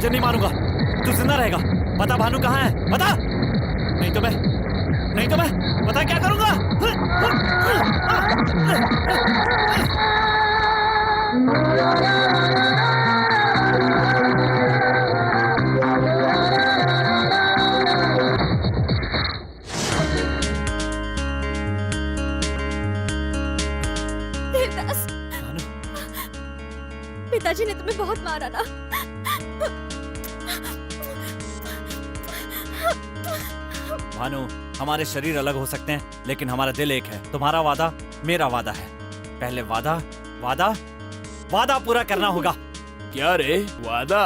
तुझे नहीं मारूंगा, तू जिंदा रहेगा। बता भानु कहाँ है, बता। नहीं तो मैं बता क्या करूंगा। देवदास, पिताजी ने तुम्हें बहुत मारा ना। भानु, हमारे शरीर अलग हो सकते हैं लेकिन हमारा दिल एक है। तुम्हारा वादा मेरा वादा है। पहले वादा पूरा करना होगा। क्या रे, वादा?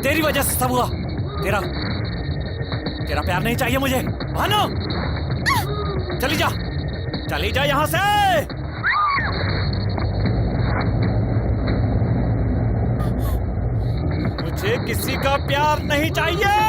तेरी वजह से सब हुआ। तेरा प्यार नहीं चाहिए मुझे। भानु, चली जा यहां से। मुझे किसी का प्यार नहीं चाहिए।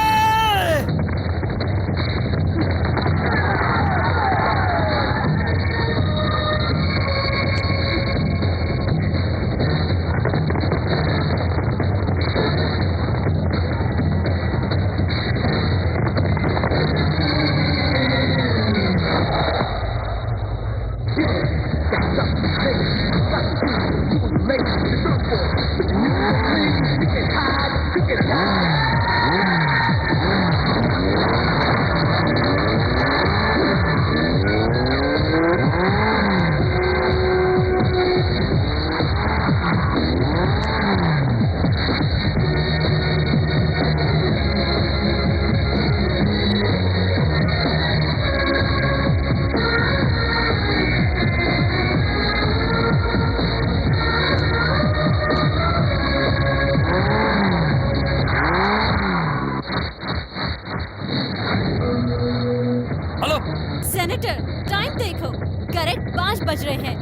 बज रहे हैं।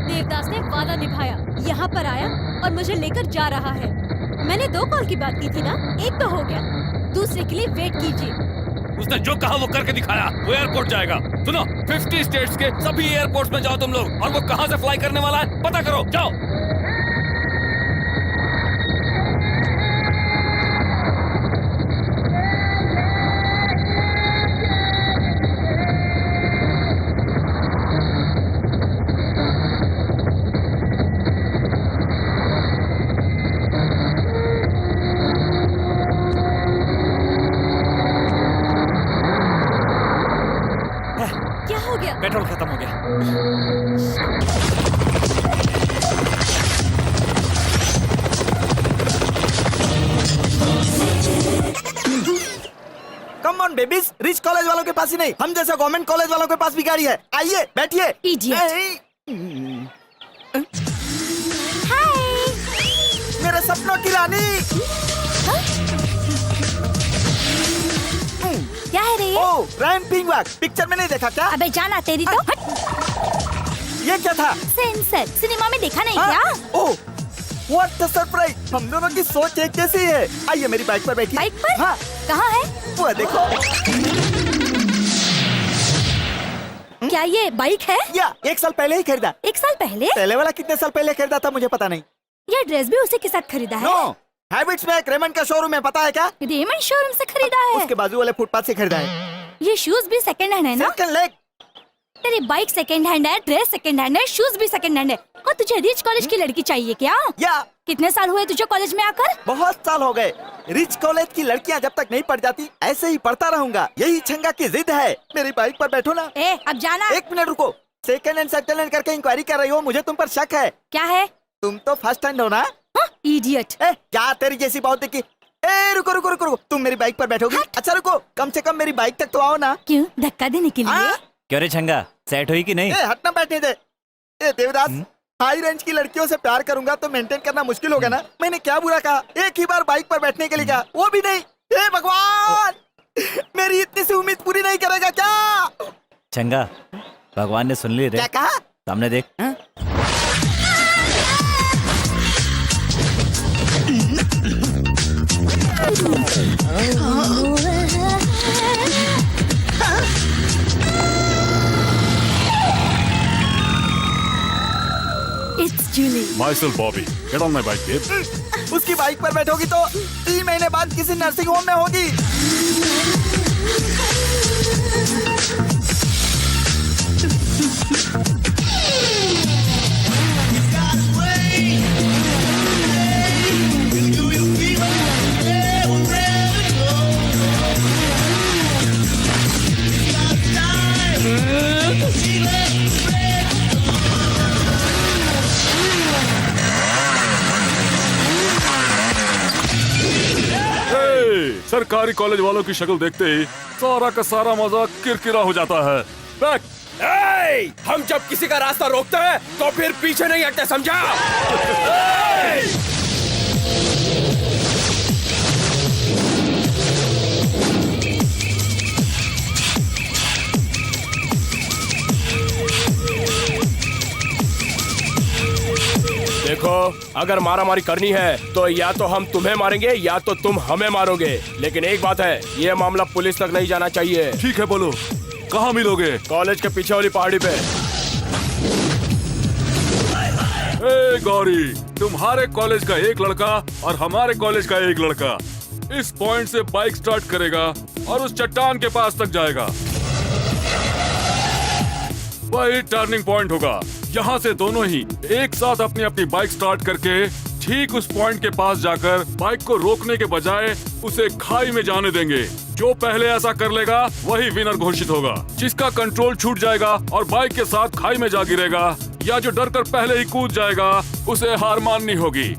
देवदास ने वादा निभाया, यहाँ पर आया और मुझे लेकर जा रहा है। मैंने 2 कॉल की बात की थी ना, एक तो हो गया, दूसरे के लिए वेट कीजिए। उसने जो कहा वो करके दिखाया। वो एयरपोर्ट जाएगा। सुनो, 50 स्टेट्स के सभी एयरपोर्ट्स में जाओ तुम लोग, और वो कहाँ से फ्लाई करने वाला है पता करो, जाओ। गया? पेट्रोल खत्म हो गया। Come on babies, rich college वालों के पास ही नहीं, हम जैसे गवर्नमेंट कॉलेज वालों के पास भी गाड़ी है। आइए बैठिए। Idiot. मेरे सपनों की रानी। क्या है रे ये? ओ, रैंपिंग वॉक, पिक्चर में नहीं देखा क्या? अबे जाना तेरी तो। ये क्या था? सेंसर, सिनेमा में देखा नहीं हाँ? क्या? ओ, व्हाट द सरप्राइज, हम दोनों की सोच एक जैसी है। आइए मेरी बाइक पर बैठिए। बाइक पर? हाँ, कहाँ है? वो देखो। क्या ये बाइक है? या 1 साल पहले ही खरीदा। 1 साल पहले? पहले वाला कितने साल पहले खरीदा था मुझे पता नहीं। ये ड्रेस भी उसी के साथ खरीदा है? नो, हैबिट्स में एक रेमंड का शोरूम है, पता है क्या? रेमंड शोरूम से खरीदा है? उसके बाजू वाले फुटपाथ से खरीदा है। ये शूज भी सेकंड हैंड है ना? Second leg. तेरी बाइक सेकंड हैंड है, ड्रेस सेकंड हैंड है, शूज भी सेकंड हैंड है। और तुझे रिच कॉलेज की लड़की चाहिए क्या? या कितने साल हुए तुझे कॉलेज में आकर? बहुत साल हो गए। रिच कॉलेज की लड़कियां जब तक नहीं पढ़ जाती ऐसे ही पढ़ता रहूंगा, यही छंगा की जिद है। मेरी बाइक पर बैठो ना। ए, अब जाना। 1 मिनट रुको, सेकंड हैंड करके इंक्वायरी कर रही हो, मुझे तुम पर शक है। क्या है? तुम तो फर्स्ट हैंड हो ना? इडियट। ए, क्या तेरी जैसी बहुत देखी। ए, रुको रुको रुको रुको, तुम मेरी बाइक पर बैठोगी? अच्छा रुको, कम से कम मेरी बाइक तक तो आओ ना। क्यों, धक्का देने के लिए? हाँ? क्यों रे छंगा, सेट हुई कि नहीं? ए, हटना बैठने दे। ए देवदास, हाई रेंज की लड़कियों से प्यार करूंगा तो मेंटेन करना मुश्किल होगा ना। मैंने क्या बुरा कहा? एक ही बार बाइक पर बैठने के लिए कहा, वो भी नहीं। ए भगवान, मेरी इतनी सी उम्मीद पूरी नहीं करेगा क्या? छंगा, भगवान ने सुन ली रे। क्या कहा? सामने देख। हाँ? It's Julie. Myself Bobby. Get on my bike, babe. उसकी बाइक पर बैठोगी तो 3 महीने बाद किसी नर्सिंग होम में होगी। सरकारी कॉलेज वालों की शक्ल देखते ही सारा का सारा मजा किरकिरा हो जाता है। बैक। हम जब किसी का रास्ता रोकते हैं तो फिर पीछे नहीं हटते, समझा? देखो, अगर मारामारी करनी है तो या तो हम तुम्हें मारेंगे या तो तुम हमें मारोगे। लेकिन एक बात है, ये मामला पुलिस तक नहीं जाना चाहिए। ठीक है, बोलो कहाँ मिलोगे? कॉलेज के पीछे वाली पहाड़ी पे। ए गौरी, तुम्हारे कॉलेज का एक लड़का और हमारे कॉलेज का एक लड़का इस पॉइंट से बाइक स्टार्ट करेगा और उस चट्टान के पास तक जाएगा। वही टर्निंग पॉइंट होगा। यहाँ से दोनों ही एक साथ अपनी अपनी बाइक स्टार्ट करके ठीक उस पॉइंट के पास जाकर बाइक को रोकने के बजाय उसे खाई में जाने देंगे। जो पहले ऐसा कर लेगा वही विनर घोषित होगा। जिसका कंट्रोल छूट जाएगा और बाइक के साथ खाई में जा गिरेगा या जो डर कर पहले ही कूद जाएगा उसे हार माननी होगी।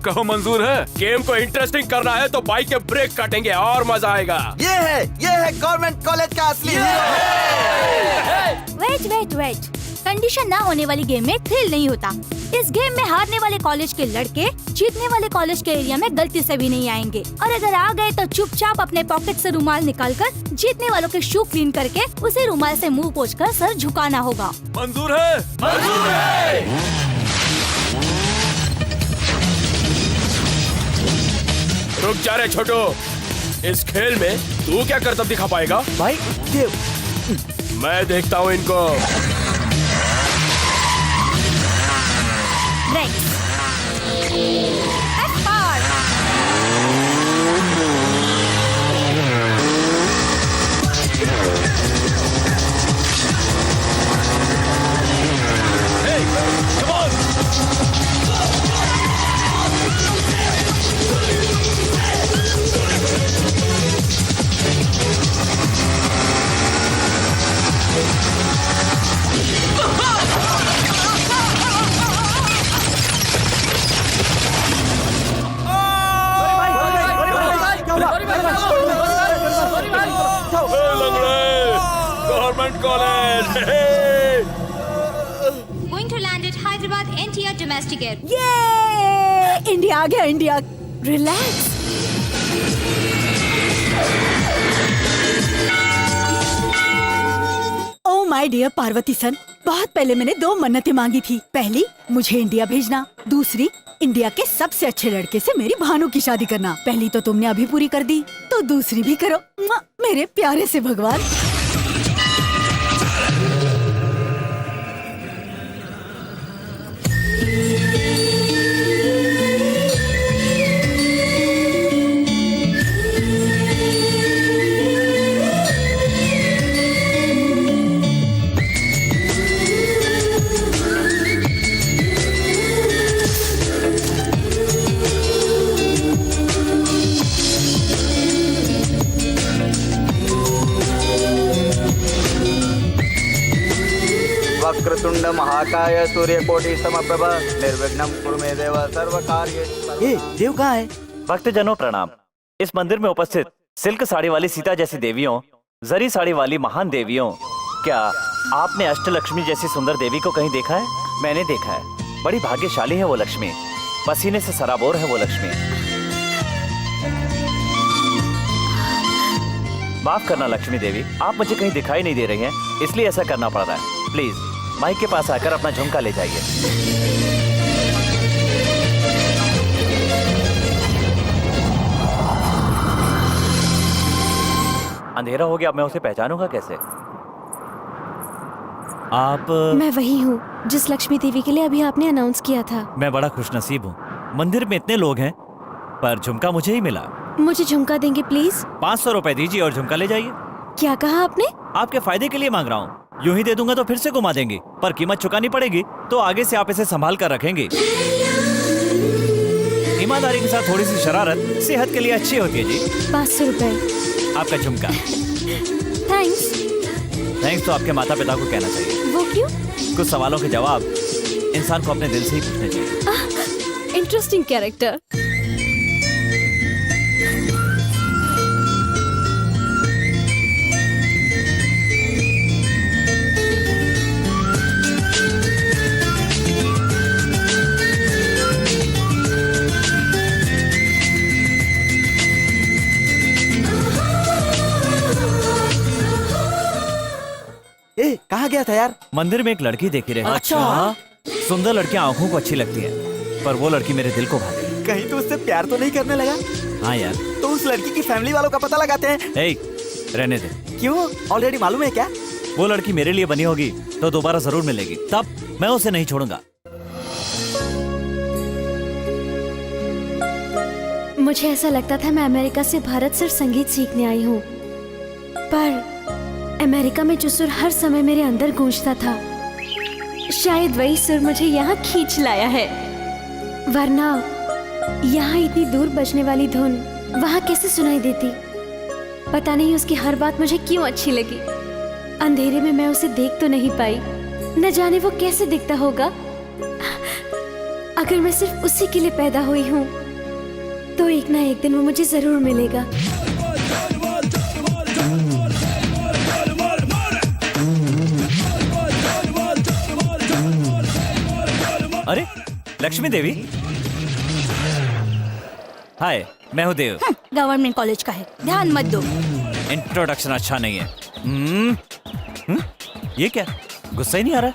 कहो मंजूर है? गेम को इंटरेस्टिंग करना है तो बाइक के ब्रेक काटेंगे और मजा आएगा। ये है गवर्नमेंट कॉलेज का असली हीरो। वेट। कंडीशन ना होने वाली गेम में थ्रिल नहीं होता। इस गेम में हारने वाले कॉलेज के लड़के जीतने वाले कॉलेज के एरिया में गलती से भी नहीं आएंगे, और अगर आ गए तो चुपचाप अपने पॉकेट से रुमाल निकालकर जीतने वालों के शू क्लीन करके उसी रुमाल से मुंह पोंछकर सर झुकाना होगा। मंजूर है? मंजूर है। रुक जा रे छोटू, इस खेल में तू क्या करतब दिखा पाएगा? भाई देव, मैं देखता हूँ इनको। Rex. F-Bar. Government college. Going to land at Hyderabad NTR domestic air. ये इंडिया आ गया, India. Relax. Oh my dear Parvati son, बहुत पहले मैंने 2 मन्नतें मांगी थी। पहली, मुझे इंडिया भेजना। दूसरी, इंडिया के सबसे अच्छे लड़के से मेरी भानु की शादी करना। पहली तो तुमने अभी पूरी कर दी, तो दूसरी भी करो मेरे प्यारे से भगवान। वक्रतुंड महाकाय सूर्यकोटि समप्रभ निर्विघ्नं कुरु मे देव सर्वकार्येषु। ए देव कहाँ है? भक्तजनों प्रणाम। इस मंदिर में उपस्थित सिल्क साड़ी वाली सीता जैसी देवियों, जरी साड़ी वाली महान देवियों, क्या आपने अष्टलक्ष्मी जैसी सुंदर देवी को कहीं देखा है? मैंने देखा है। बड़ी भाग्यशाली है वो लक्ष्मी, पसीने से सराबोर है वो लक्ष्मी। माफ करना लक्ष्मी देवी, आप मुझे कहीं दिखाई नहीं दे रही हैं, इसलिए ऐसा करना पड़ रहा है। प्लीज माइक के पास आकर अपना झुमका ले जाइए। अंधेरा हो गया, अब मैं उसे पहचानूंगा कैसे? आप? मैं वही हूँ जिस लक्ष्मी देवी के लिए अभी आपने अनाउंस किया था। मैं बड़ा खुशनसीब हूँ, मंदिर में इतने लोग हैं पर झुमका मुझे ही मिला। मुझे झुमका देंगे प्लीज? 500 रुपए दीजिए और झुमका ले जाइए। क्या कहा आपने? आपके फायदे के लिए मांग रहा हूँ। यूं ही दे दूंगा तो फिर से घुमा देंगे, पर कीमत चुकानी पड़ेगी, तो आगे से आप इसे संभाल कर रखेंगे। ईमानदारी के साथ थोड़ी सी शरारत सेहत के लिए अच्छी होती है जी। 500 रुपए आपका झुमका। थैंक्स। थैंक्स तो आपके माता पिता को कहना चाहिए। वो क्यों? कुछ सवालों के जवाब इंसान को अपने दिल से ही पूछने चाहिए। Interesting character. ए कहाँ गया था यार? मंदिर में एक लड़की देखी रहे। अच्छा। सुंदर लड़कियां आंखों को अच्छी लगती है, पर वो लड़की मेरे दिल को भा गई। कहीं तो उससे प्यार तो नहीं करने लगा? हाँ यार। तो उस लड़की की फैमिली वालों का पता लगाते हैं। रहने दे। क्यों? ऑलरेडी मालूम है क्या? वो लड़की मेरे लिए बनी होगी तो दोबारा जरूर मिलेगी, तब मैं उसे नहीं छोड़ूंगा। मुझे ऐसा लगता था मैं अमेरिका से भारत सिर्फ संगीत सीखने आई हूँ, पर अमेरिका में जो सुर हर समय मेरे अंदर गूंजता था, शायद वही सुर मुझे यहाँ खींच लाया है। वरना यहाँ इतनी दूर बजने वाली धुन वहाँ कैसे सुनाई देती? पता नहीं उसकी हर बात मुझे क्यों अच्छी लगी। अंधेरे में मैं उसे देख तो नहीं पाई, न जाने वो कैसे दिखता होगा। अगर मैं सिर्फ उसी के लिए पैदा हुई हूँ तो एक ना एक दिन वो मुझे जरूर मिलेगा। अरे लक्ष्मी देवी। हाय, मैं हूँ देव। गवर्नमेंट कॉलेज का है, ध्यान मत दो। इंट्रोडक्शन अच्छा नहीं है। ये क्या, गुस्सा ही नहीं आ रहा?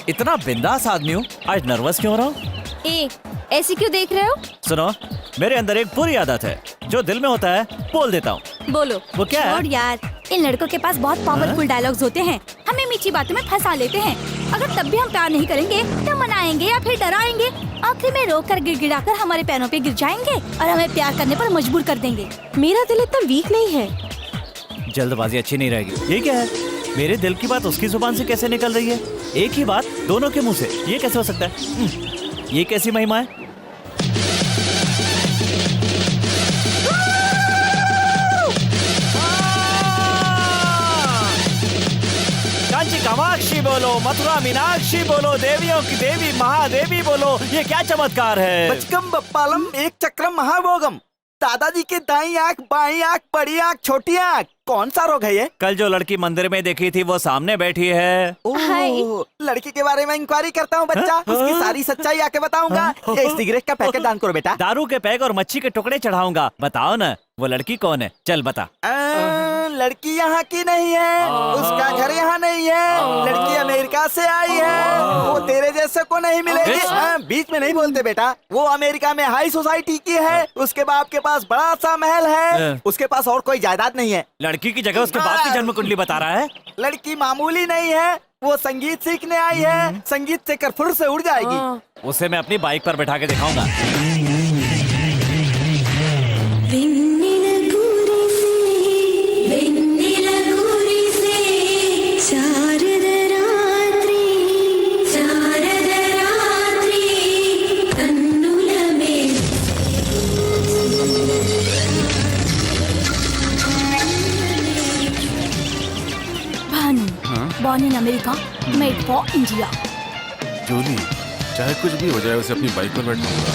इतना बिंदास आदमी हूँ, आज नर्वस क्यों हो रहा हूँ? ए, ऐसे क्यों देख रहे हो? सुनो, मेरे अंदर एक बुरी आदत है, जो दिल में होता है बोल देता हूँ। बोलो। वो क्या है? और यार, इन लड़कों के पास बहुत पावरफुल डायलॉग्स होते हैं, हमें मीठी बातों में फंसा लेते हैं। अगर तब भी हम प्यार नहीं करेंगे तो मनाएंगे या फिर डराएंगे, आखिर में रोकर गिड़गिड़ाकर हमारे पैरों पे गिर जाएंगे और हमें प्यार करने पर मजबूर कर देंगे। मेरा दिल इतना वीक नहीं है। जल्दबाजी अच्छी नहीं रहेगी। ये क्या है? मेरे दिल की बात उसकी जुबान से कैसे निकल रही है? एक ही बात दोनों के मुंह से, ये कैसे हो सकता है? ये कैसी महिमा है? कांची कामाक्षी बोलो, मथुरा मीनाक्षी बोलो, देवियों की देवी महादेवी बोलो, ये क्या चमत्कार है? बचकम बप्पालम एक चक्रम महाभोगम। दादाजी के दाई आंख, बाई आंख, बड़ी आंख, छोटी आंख, कौन सा रोग है ये? कल जो लड़की मंदिर में देखी थी वो सामने बैठी है। हाय। ओह, लड़की के बारे में इंक्वायरी करता हूँ बच्चा। उसकी सारी सच्चाई आके बताऊंगा। एक सिगरेट का पैकेट दान करो बेटा। दारू के पैक और मच्छी के टुकड़े चढ़ाऊंगा। बताओ ना वो लड़की कौन है? चल बता। लड़की यहाँ की नहीं है, उसका घर यहाँ नहीं है। लड़की अमेरिका से आई है। वो तेरे जैसे को नहीं मिलेगी। बीच में नहीं बोलते बेटा। वो अमेरिका में हाई सोसाइटी की है। उसके बाप के पास बड़ा सा महल है। उसके पास और कोई जायदाद नहीं है। लड़की की जगह उसके बाप की जन्म कुंडली बता रहा है। लड़की मामूली नहीं है, वो संगीत सीखने आई है। संगीत से करफुर से उड़ जाएगी। उसे मैं अपनी बाइक पर बैठा के दिखाऊंगा। Born in America, made for India. Jully, चाहे कुछ भी हो जाए उसे अपनी बाइक पर बैठाऊंगा।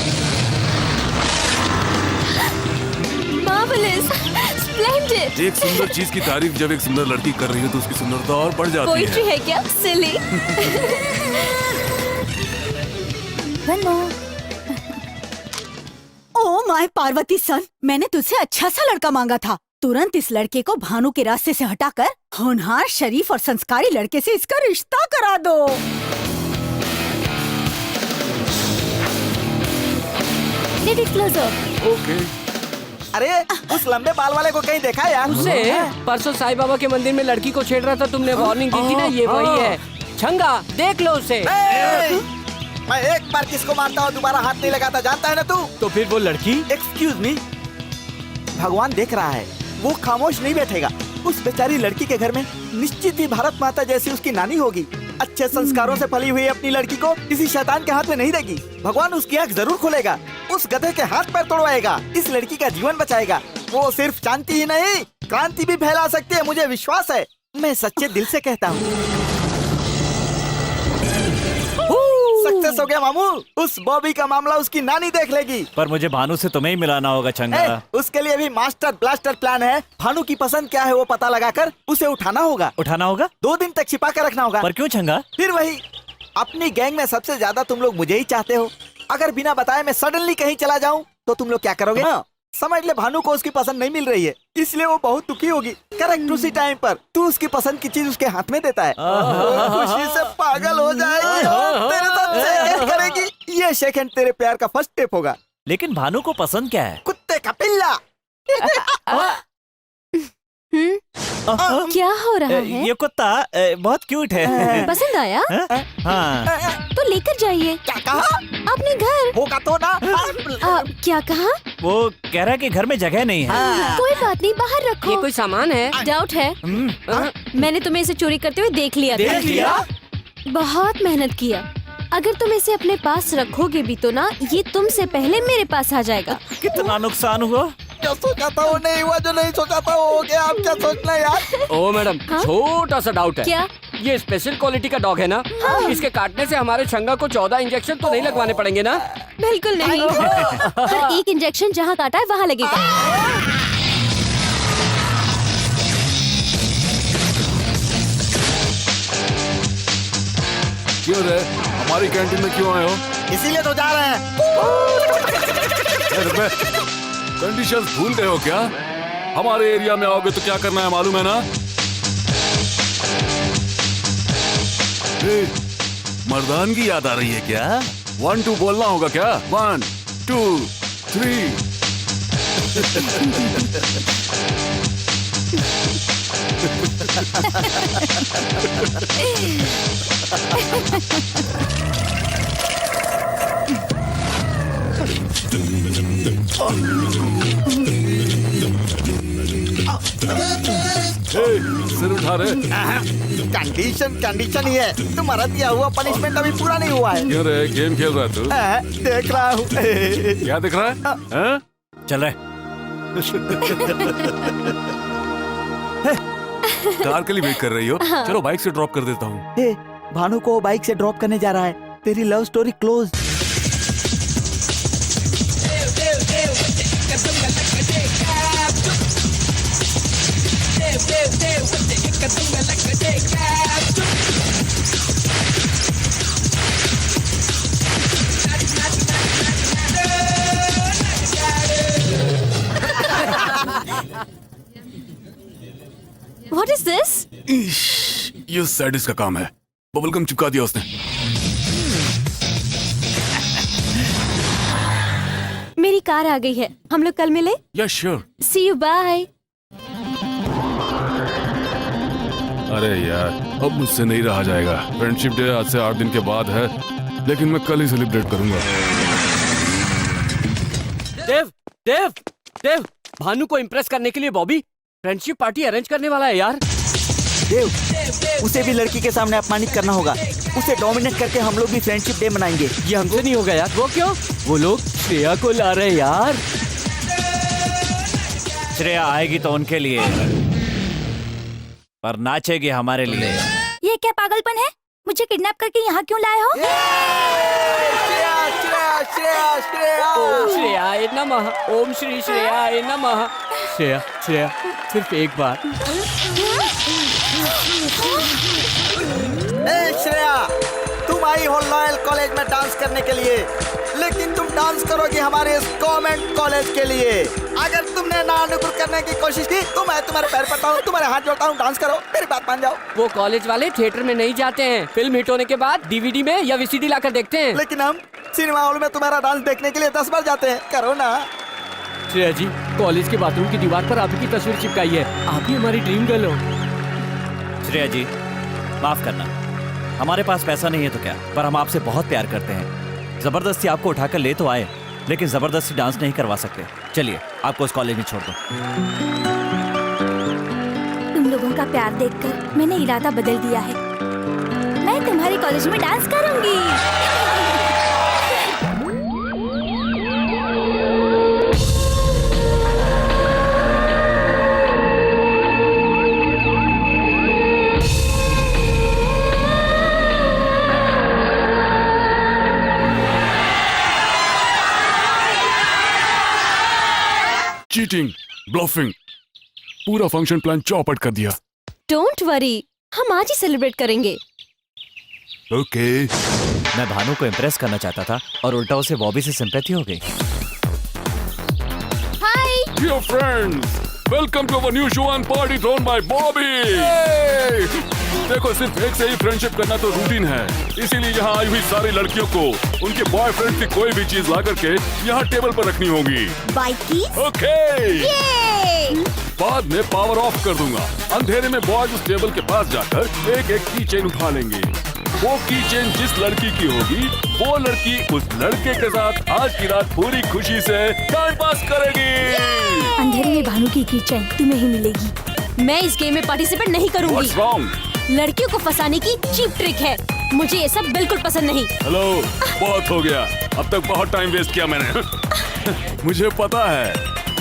Marvelous, splendid. एक सुंदर चीज की तारीफ जब एक सुंदर लड़की कर रही है तो उसकी सुंदरता और बढ़ जाती पोइट्री है क्या? Silly. One more. Oh my Parvati son, मैंने तुझसे अच्छा सा लड़का मांगा था। तुरंत इस लड़के को भानु के रास्ते से हटाकर होनहार, शरीफ और संस्कारी लड़के से इसका रिश्ता करा दो। Get it closer. ओके। अरे उस लंबे बाल वाले को कहीं देखा यार? उसे परसों साईं बाबा के मंदिर में लड़की को छेड़ रहा था, तुमने वार्निंग दी थी ना, ये वही है। छंगा, देख लो उसे। मैं एक बार किसको मानता हूँ दोबारा हाथ नहीं लगाता, जानता है ना तू? तो फिर वो लड़की? एक्सक्यूज मी, भगवान देख रहा है, वो खामोश नहीं बैठेगा। उस बेचारी लड़की के घर में निश्चित ही भारत माता जैसी उसकी नानी होगी। अच्छे संस्कारों से पली हुई अपनी लड़की को किसी शैतान के हाथ में नहीं देगी। भगवान उसकी आंख जरूर खोलेगा, उस गधे के हाथ पैर तोड़वाएगा, इस लड़की का जीवन बचाएगा। वो सिर्फ शांति ही नहीं, क्रांति भी फैला सकती है, मुझे विश्वास है। मैं सच्चे दिल से कहता हूँ। सक्सेस हो गया मामू, उस बॉबी का मामला उसकी नानी देख लेगी। पर मुझे भानु से तुम्हें ही मिलाना होगा चंगा। उसके लिए भी मास्टर ब्लास्टर प्लान है। भानु की पसंद क्या है वो पता लगाकर उसे उठाना होगा। उठाना होगा? 2 दिन तक छिपा कर रखना होगा। पर क्यों चंगा? फिर वही, अपनी गैंग में सबसे ज्यादा तुम लोग मुझे ही चाहते हो। अगर बिना बताए मैं सडनली कहीं चला जाऊं तो तुम लोग क्या करोगे? समझ ले भानु को उसकी पसंद नहीं मिल रही है, इसलिए वो बहुत दुखी होगी। करेक्ट उसी टाइम पर तू उसकी पसंद की चीज उसके हाथ में देता है। वो खुशी से पागल हो जाएगी, तेरे साथ शेक करेगी। ये शेक हैंड तेरे प्यार का फर्स्ट स्टेप होगा। लेकिन भानु को पसंद क्या है? कुत्ते का पिल्ला। क्या हो रहा है? ये कुत्ता बहुत क्यूट है। पसंद आया? हाँ। तो लेकर जाइए। क्या कहा? अपने घर। होगा तो ना। क्या कहा? वो कह रहा है कि घर में जगह नहीं है। कोई बात नहीं, बाहर रखो। ये कोई सामान है? डाउट है? मैंने तुम्हें इसे चोरी करते हुए देख लिया था। देख लिया? बहुत मेहनत किया। अगर तुम इसे अपने पास रखोगे भी तो ना, ये तुमसे पहले मेरे पास आ जाएगा। कितना नुकसान हुआ? क्या सोचा था वो नहीं हुआ, जो नहीं सोचा था वो हो गया। आप क्या सोचना यार? ओ मैडम, छोटा सा डाउट है। क्या? ये स्पेशल क्वालिटी का डॉग है ना? इसके काटने से हमारे छंगा को 14 इंजेक्शन तो नहीं लगवाने पड़ेंगे ना? बिल्कुल नहीं। पर एक इंजेक्शन जहाँ काटा है वहाँ लगेगा। क्यों रे, हमारी कैंटीन में क्यों आए हो? इसीलिए तो जा रहे हैं। कंडीशंस भूल गए हो क्या? हमारे एरिया में आओगे तो क्या करना है मालूम है ना? मर्दानगी याद आ रही है क्या? 1 2 बोलना होगा क्या? 1 2 3। सिर उठा रहे। कंडीशन ही है। तुम्हारा दिया हुआ पनिशमेंट अभी पूरा नहीं हुआ है। क्यों रे, गेम खेल रहा है तू? देख रहा हूँ। क्या दिख रहा है? हैं? चल रहे। कार के लिए वेट कर रही हो? चलो बाइक से ड्रॉप कर देता हूँ। भानु को बाइक से ड्रॉप करने जा रहा है। तेरी love story close. What is this? ये सैडिस्ट का काम है। बबलगम चिपका दिया उसने। मेरी कार आ गई है, हम लोग कल मिले। या श्योर। C you, bye. अरे यार, अब मुझसे नहीं रहा जाएगा। फ्रेंडशिप डे आज से 8 दिन के बाद है, लेकिन मैं कल ही सेलिब्रेट करूंगा। देव देव देव, भानु को इम्प्रेस करने के लिए बॉबी फ्रेंडशिप पार्टी अरेंज करने वाला है यार। देव, उसे भी लड़की के सामने अपमानित करना होगा। उसे डोमिनेट करके हम लोग भी फ्रेंडशिप डे मनाएंगे। ये हमसे नहीं होगा यार। वो क्यों? वो लोग श्रेया को ला रहे हैं यार। श्रेया आएगी तो उनके लिए, पर नाचेगी हमारे लिए। ये क्या पागलपन है? मुझे किडनैप करके यहाँ क्यों लाए हो? ओम श्रेयाय नमः, ओम श्री श्रेयाय नमः। श्रेया श्रेया, सिर्फ एक बार। श्रेया, तुम आई हो लॉयल कॉलेज में डांस करने के लिए, लेकिन तुम डांस करोगी हमारे इस गवर्नमेंट कॉलेज के लिए। अगर तुमने नानुकुर करने की कोशिश की तो मैं तुम्हारे पैर पड़ता हूँ, तुम्हारे हाथ जोड़ता हूँ, डांस करो, मेरी बात मान जाओ। वो कॉलेज वाले थिएटर में नहीं जाते हैं, फिल्म हिट होने के बाद डीवीडी में या वीसीडी लाकर देखते हैं। लेकिन हम सिनेमा हॉल में तुम्हारा डांस देखने के लिए 10 बार जाते हैं, करो ना। श्रेया जी, कॉलेज के बाथरूम की दीवार पर आपकी तस्वीर चिपकाई है। आप ही हमारी ड्रीम गर्ल हो। श्रेया जी, माफ करना, हमारे पास पैसा नहीं है तो क्या, पर हम आपसे बहुत प्यार करते हैं। जबरदस्ती आपको उठाकर ले तो आए, लेकिन जबरदस्ती डांस नहीं करवा सकते। चलिए, आपको इस कॉलेज में छोड़ दो। तुम लोगों का प्यार देखकर मैंने इरादा बदल दिया है। मैं तुम्हारे कॉलेज में डांस करूंगी। चीटिंग, ब्लफिंग, पूरा फंक्शन प्लान चौपट कर दिया। डोंट वरी, हम आज ही सेलिब्रेट करेंगे। ओके। मैं भानु को इम्प्रेस करना चाहता था और उल्टा उसे बॉबी से सिंपैथी हो गई। Hi dear friends, welcome to our new show and party thrown by Bobby. देखो, सिर्फ एक से ही फ्रेंडशिप करना तो रूटीन है, इसीलिए यहाँ आई हुई सारी लड़कियों को उनके बॉयफ्रेंड की कोई भी चीज ला करके यहाँ टेबल पर रखनी होगी। बाइक की? ओके। बाद में पावर ऑफ कर दूंगा। अंधेरे में बॉयज उस टेबल के पास जाकर एक एक की चेन उठा लेंगे। वो की चेन जिस लड़की की होगी, वो लड़की उस लड़के के साथ आज की रात पूरी खुशी से टाइम पास करेगी। अंधेरे में भानु की चैन तुम्हें ही मिलेगी। मैं इस गेम में पार्टिसिपेट नहीं करूंगी। What's wrong? लड़कियों को फंसाने की चीप ट्रिक है, मुझे ये सब बिल्कुल पसंद नहीं। हेलो, बहुत हो गया, अब तक बहुत टाइम वेस्ट किया मैंने। मुझे पता है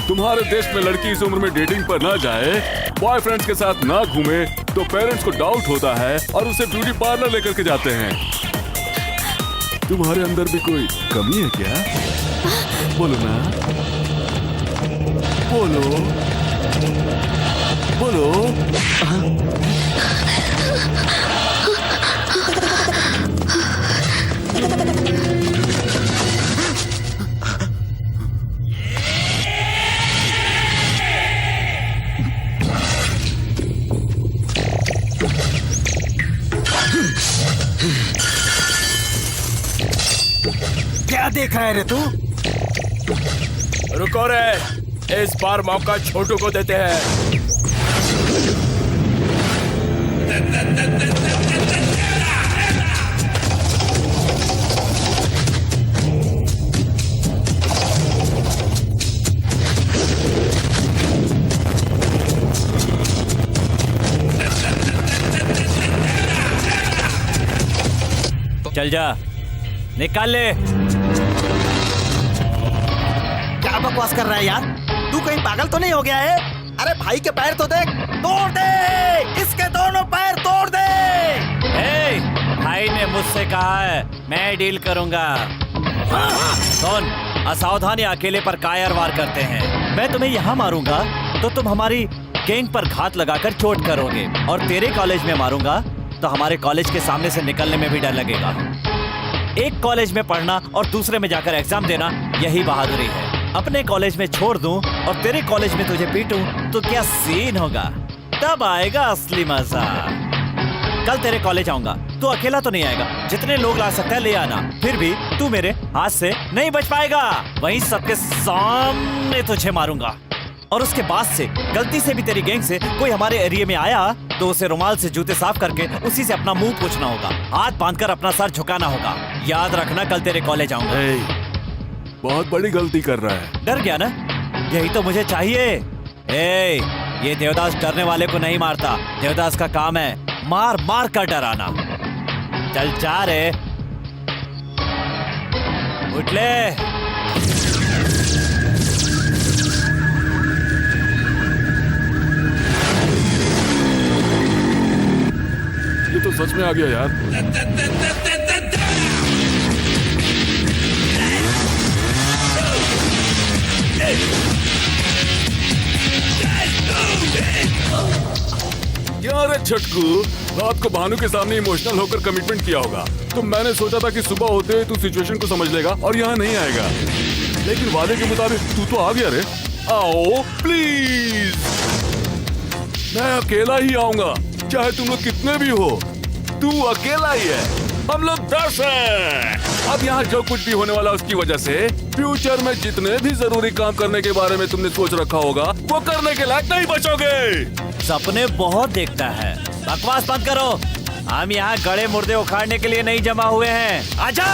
तुम्हारे देश में लड़की इस उम्र में डेटिंग पर ना जाए, बॉयफ्रेंड्स के साथ ना घूमे तो पेरेंट्स को डाउट होता है और उसे ब्यूटी पार्लर लेकर के जाते हैं। तुम्हारे अंदर भी कोई कमी है क्या? बोलो ना, बोलो बोलो। क्या देख रहा है रे तू? रुको रे, इस बार मौका छोटू को देते हैं। चल जा, निकाल ले। क्या बकवास कर रहा है यार? तू कहीं पागल तो नहीं हो गया है? अरे भाई के पैर तो देख, तोड़ दे, इसके दोनों पैर तोड़ दे। ए, भाई ने मुझसे कहा है मैं डील करूंगा। कौन असावधानी अकेले पर कायर वार करते हैं। मैं तुम्हें यहाँ मारूंगा तो तुम हमारी गैंग पर घात लगाकर चोट करोगे, और तेरे कॉलेज में मारूंगा तो हमारे कॉलेज के सामने से निकलने में भी डर लगेगा। एक कॉलेज में पढ़ना और दूसरे में जाकर एग्जाम देना, यही बहादुरी है। अपने कॉलेज में छोड़ दूं और तेरे कॉलेज में तुझे पीटूं तो क्या सीन होगा, तब आएगा असली मजा। कल तेरे कॉलेज आऊंगा, तू अकेला तो नहीं आएगा, जितने लोग ला सकता है ले आना, फिर भी तू मेरे हाथ से नहीं बच पाएगा। वहीं सबके सामने तुझे मारूंगा, और उसके बाद से गलती से भी तेरी गैंग से कोई हमारे एरिया में आया तो उसे रुमाल से जूते साफ करके उसी से अपना मुंह पोंछना होगा, हाथ बांधकर अपना सर झुकाना होगा। याद रखना, कल तेरे कॉलेज आऊंगा। बहुत बड़ी गलती कर रहा है। डर गया ना, यही तो मुझे चाहिए। ये देवदास डरने वाले को नहीं मारता, देवदास का काम है मार मार कर डराना। चल जा रे, उठ ले। ये तो सच में आ गया यार। यार छटकू, रात को भानु के सामने इमोशनल होकर कमिटमेंट किया होगा, तो मैंने सोचा था कि सुबह होते हुए तू सिचुएशन को समझ लेगा और यहाँ नहीं आएगा, लेकिन वादे के मुताबिक तू तो आ गया रे। आओ प्लीज, मैं अकेला ही आऊंगा, चाहे तुम लोग कितने भी हो। तू अकेला ही है, हम लोग 10 हैं। अब यहाँ जो कुछ भी होने वाला उसकी वजह से फ्यूचर में जितने भी जरूरी काम करने के बारे में तुमने सोच रखा होगा वो करने के लायक नहीं बचोगे। सपने बहुत देखता है, बकवास बंद करो। हम यहाँ गड़े मुर्दे उखाड़ने के लिए नहीं जमा हुए हैं, आजा।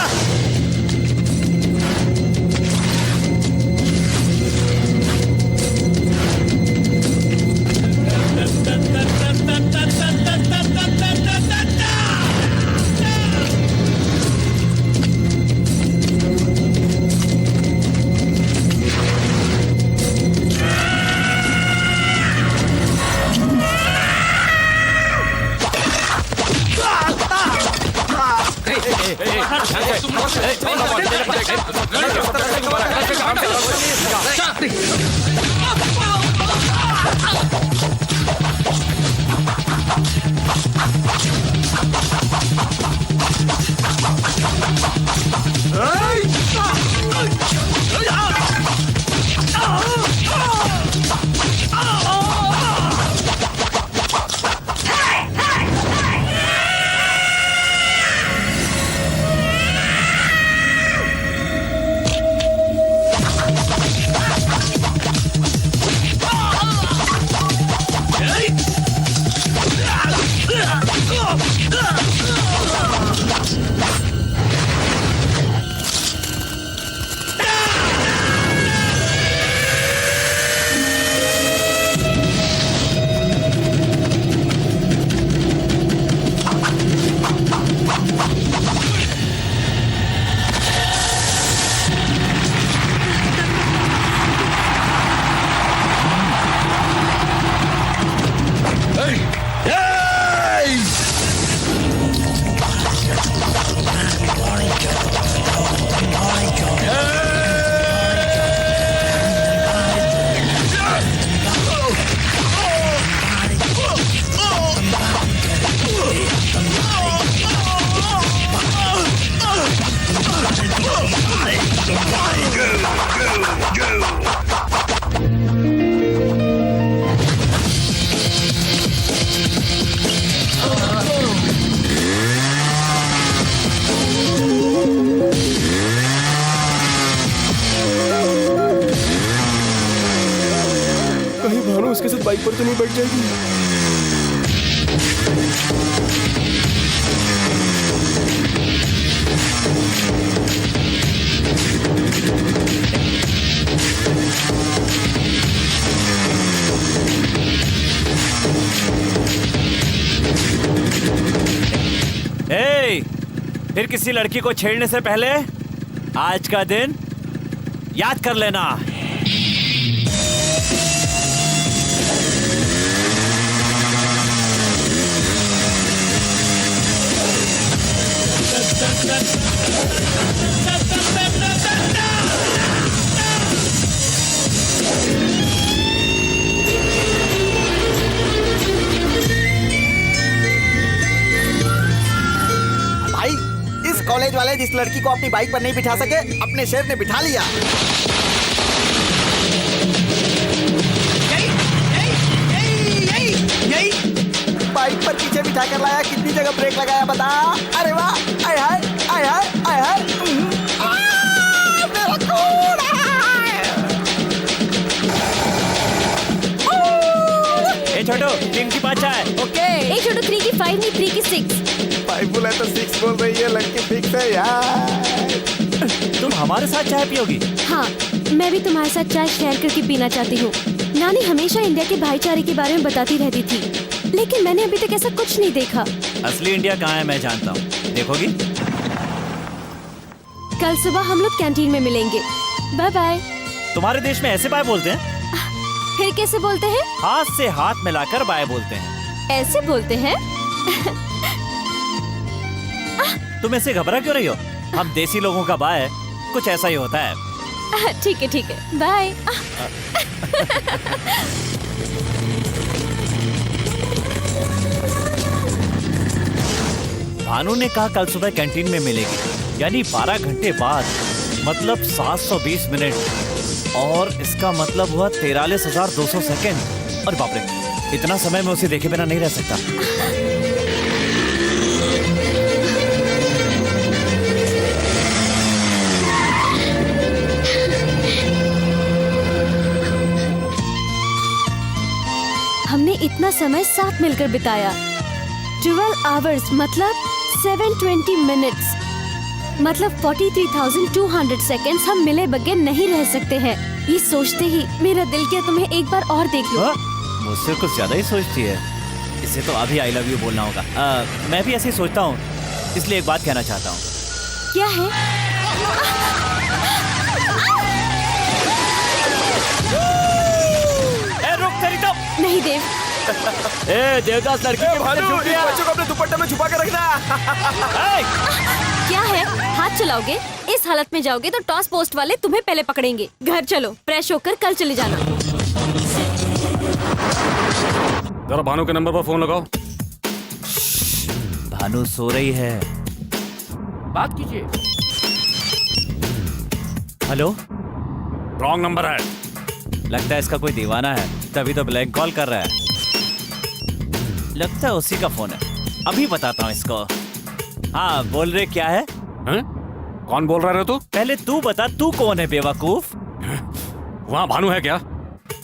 कहीं भानु उसके साथ बाइक पर तो नहीं बैठ जाएगी। फिर किसी लड़की को छेड़ने से पहले आज का दिन याद कर लेना। कॉलेज वाले जिस लड़की को अपनी बाइक पर नहीं बिठा सके अपने शेर ने बिठा लिया। बाइक पर पीछे बिठा कर लाया, कितनी जगह ब्रेक लगाया बता। अरे वाह, आय हाय आय हाय आय हाय। मेरा खून ए छोटू, 3 की 5 है। ओके। एक छोटू 3 की 5 नहीं 3 की 6। 5 बोला तो 6 बोल रही है, लड़की फिक्स है यार। तुम हमारे साथ चाय पियोगी? हाँ, मैं भी तुम्हारे साथ चाय शेयर करके पीना चाहती हूँ। नानी हमेशा इंडिया के भाईचारे के बारे में बताती रहती थी, लेकिन मैंने अभी तक ऐसा कुछ नहीं देखा। असली इंडिया कहाँ है मैं जानता हूँ, देखोगी? कल सुबह हम लोग कैंटीन में मिलेंगे। Bye bye. तुम्हारे देश में ऐसे बाय बोलते हैं? फिर कैसे बोलते हैं? हाथ से हाथ मिलाकर बाय बोलते हैं। ऐसे बोलते हैं? तुम ऐसे घबरा क्यों रही हो? हम देसी लोगों का बाय कुछ ऐसा ही होता है। ठीक है, बाय। भानु ने कहा कल सुबह कैंटीन में मिलेगी, यानी 12 घंटे बाद, मतलब 720 मिनट, और इसका मतलब हुआ 43,200 सेकेंड। और बाप रे, इतना समय मैं उसे देखे बिना नहीं रह सकता। हमने इतना समय साथ मिलकर बिताया। 12 आवर्स मतलब 720 मिनट्स, मतलब 43,200 सेकेंड्स हम मिले बगैर नहीं रह सकते हैं। ये सोचते ही मेरा दिल किया तुम्हें एक बार और देख लूं। मुझसे कुछ ज्यादा ही सोचती है। इसे तो अभी आई लव यू बोलना होगा। मैं भी ऐसे ही सोचता हूँ, इसलिए एक बात कहना चाहता हूँ। क्या है? ए, रुक तेरी तो। नहीं देव। ए देवदास, लड़की के भानु, छुप इस गया। बच्चों को अपने दुपट्टे में छुपा के रखना। क्या है? हाथ चलाओगे? इस हालत में जाओगे तो टॉस पोस्ट वाले तुम्हें पहले पकड़ेंगे। घर चलो, फ्रेश होकर कल चले जाना। जरा भानु के नंबर पर फोन लगाओ। भानु सो रही है। बात कीजिए। हेलो, रॉन्ग नंबर है। लगता है इसका कोई दीवाना है, तभी तो ब्लैंक कॉल कर रहा है। लगता है उसी का फोन है, अभी बताता हूँ इसको। हाँ, बोल रहे क्या है? हैं? कौन बोल रहा है तू? पहले तू बता, तू कौन है बेवकूफ? वहाँ भानु है क्या?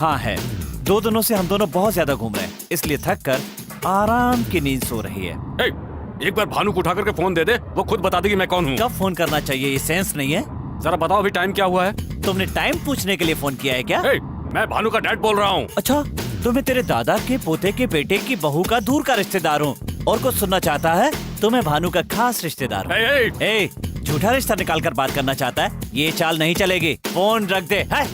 हाँ है। 2 दिनों से हम दोनों बहुत ज्यादा घूम रहे हैं, इसलिए थक कर आराम की नींद सो रही है। ए, एक बार भानु को उठा करके फोन दे दे, वो खुद बता देगी मैं कौन हूँ। कब फोन करना चाहिए, ये सेंस नहीं है? जरा बताओ अभी टाइम क्या हुआ है? तुमने टाइम पूछने के लिए फोन किया है क्या? ए, मैं भानु का डैड बोल रहा हूँ। अच्छा, तो मैं तेरे दादा के पोते के बेटे की बहू का दूर का रिश्तेदार हूँ, और कुछ सुनना चाहता है तो मैं भानु का खास रिश्तेदार हूँ। ए, झूठा रिश्ता निकाल कर बात करना चाहता है? ये चाल नहीं चलेगी, फोन रख दे। है?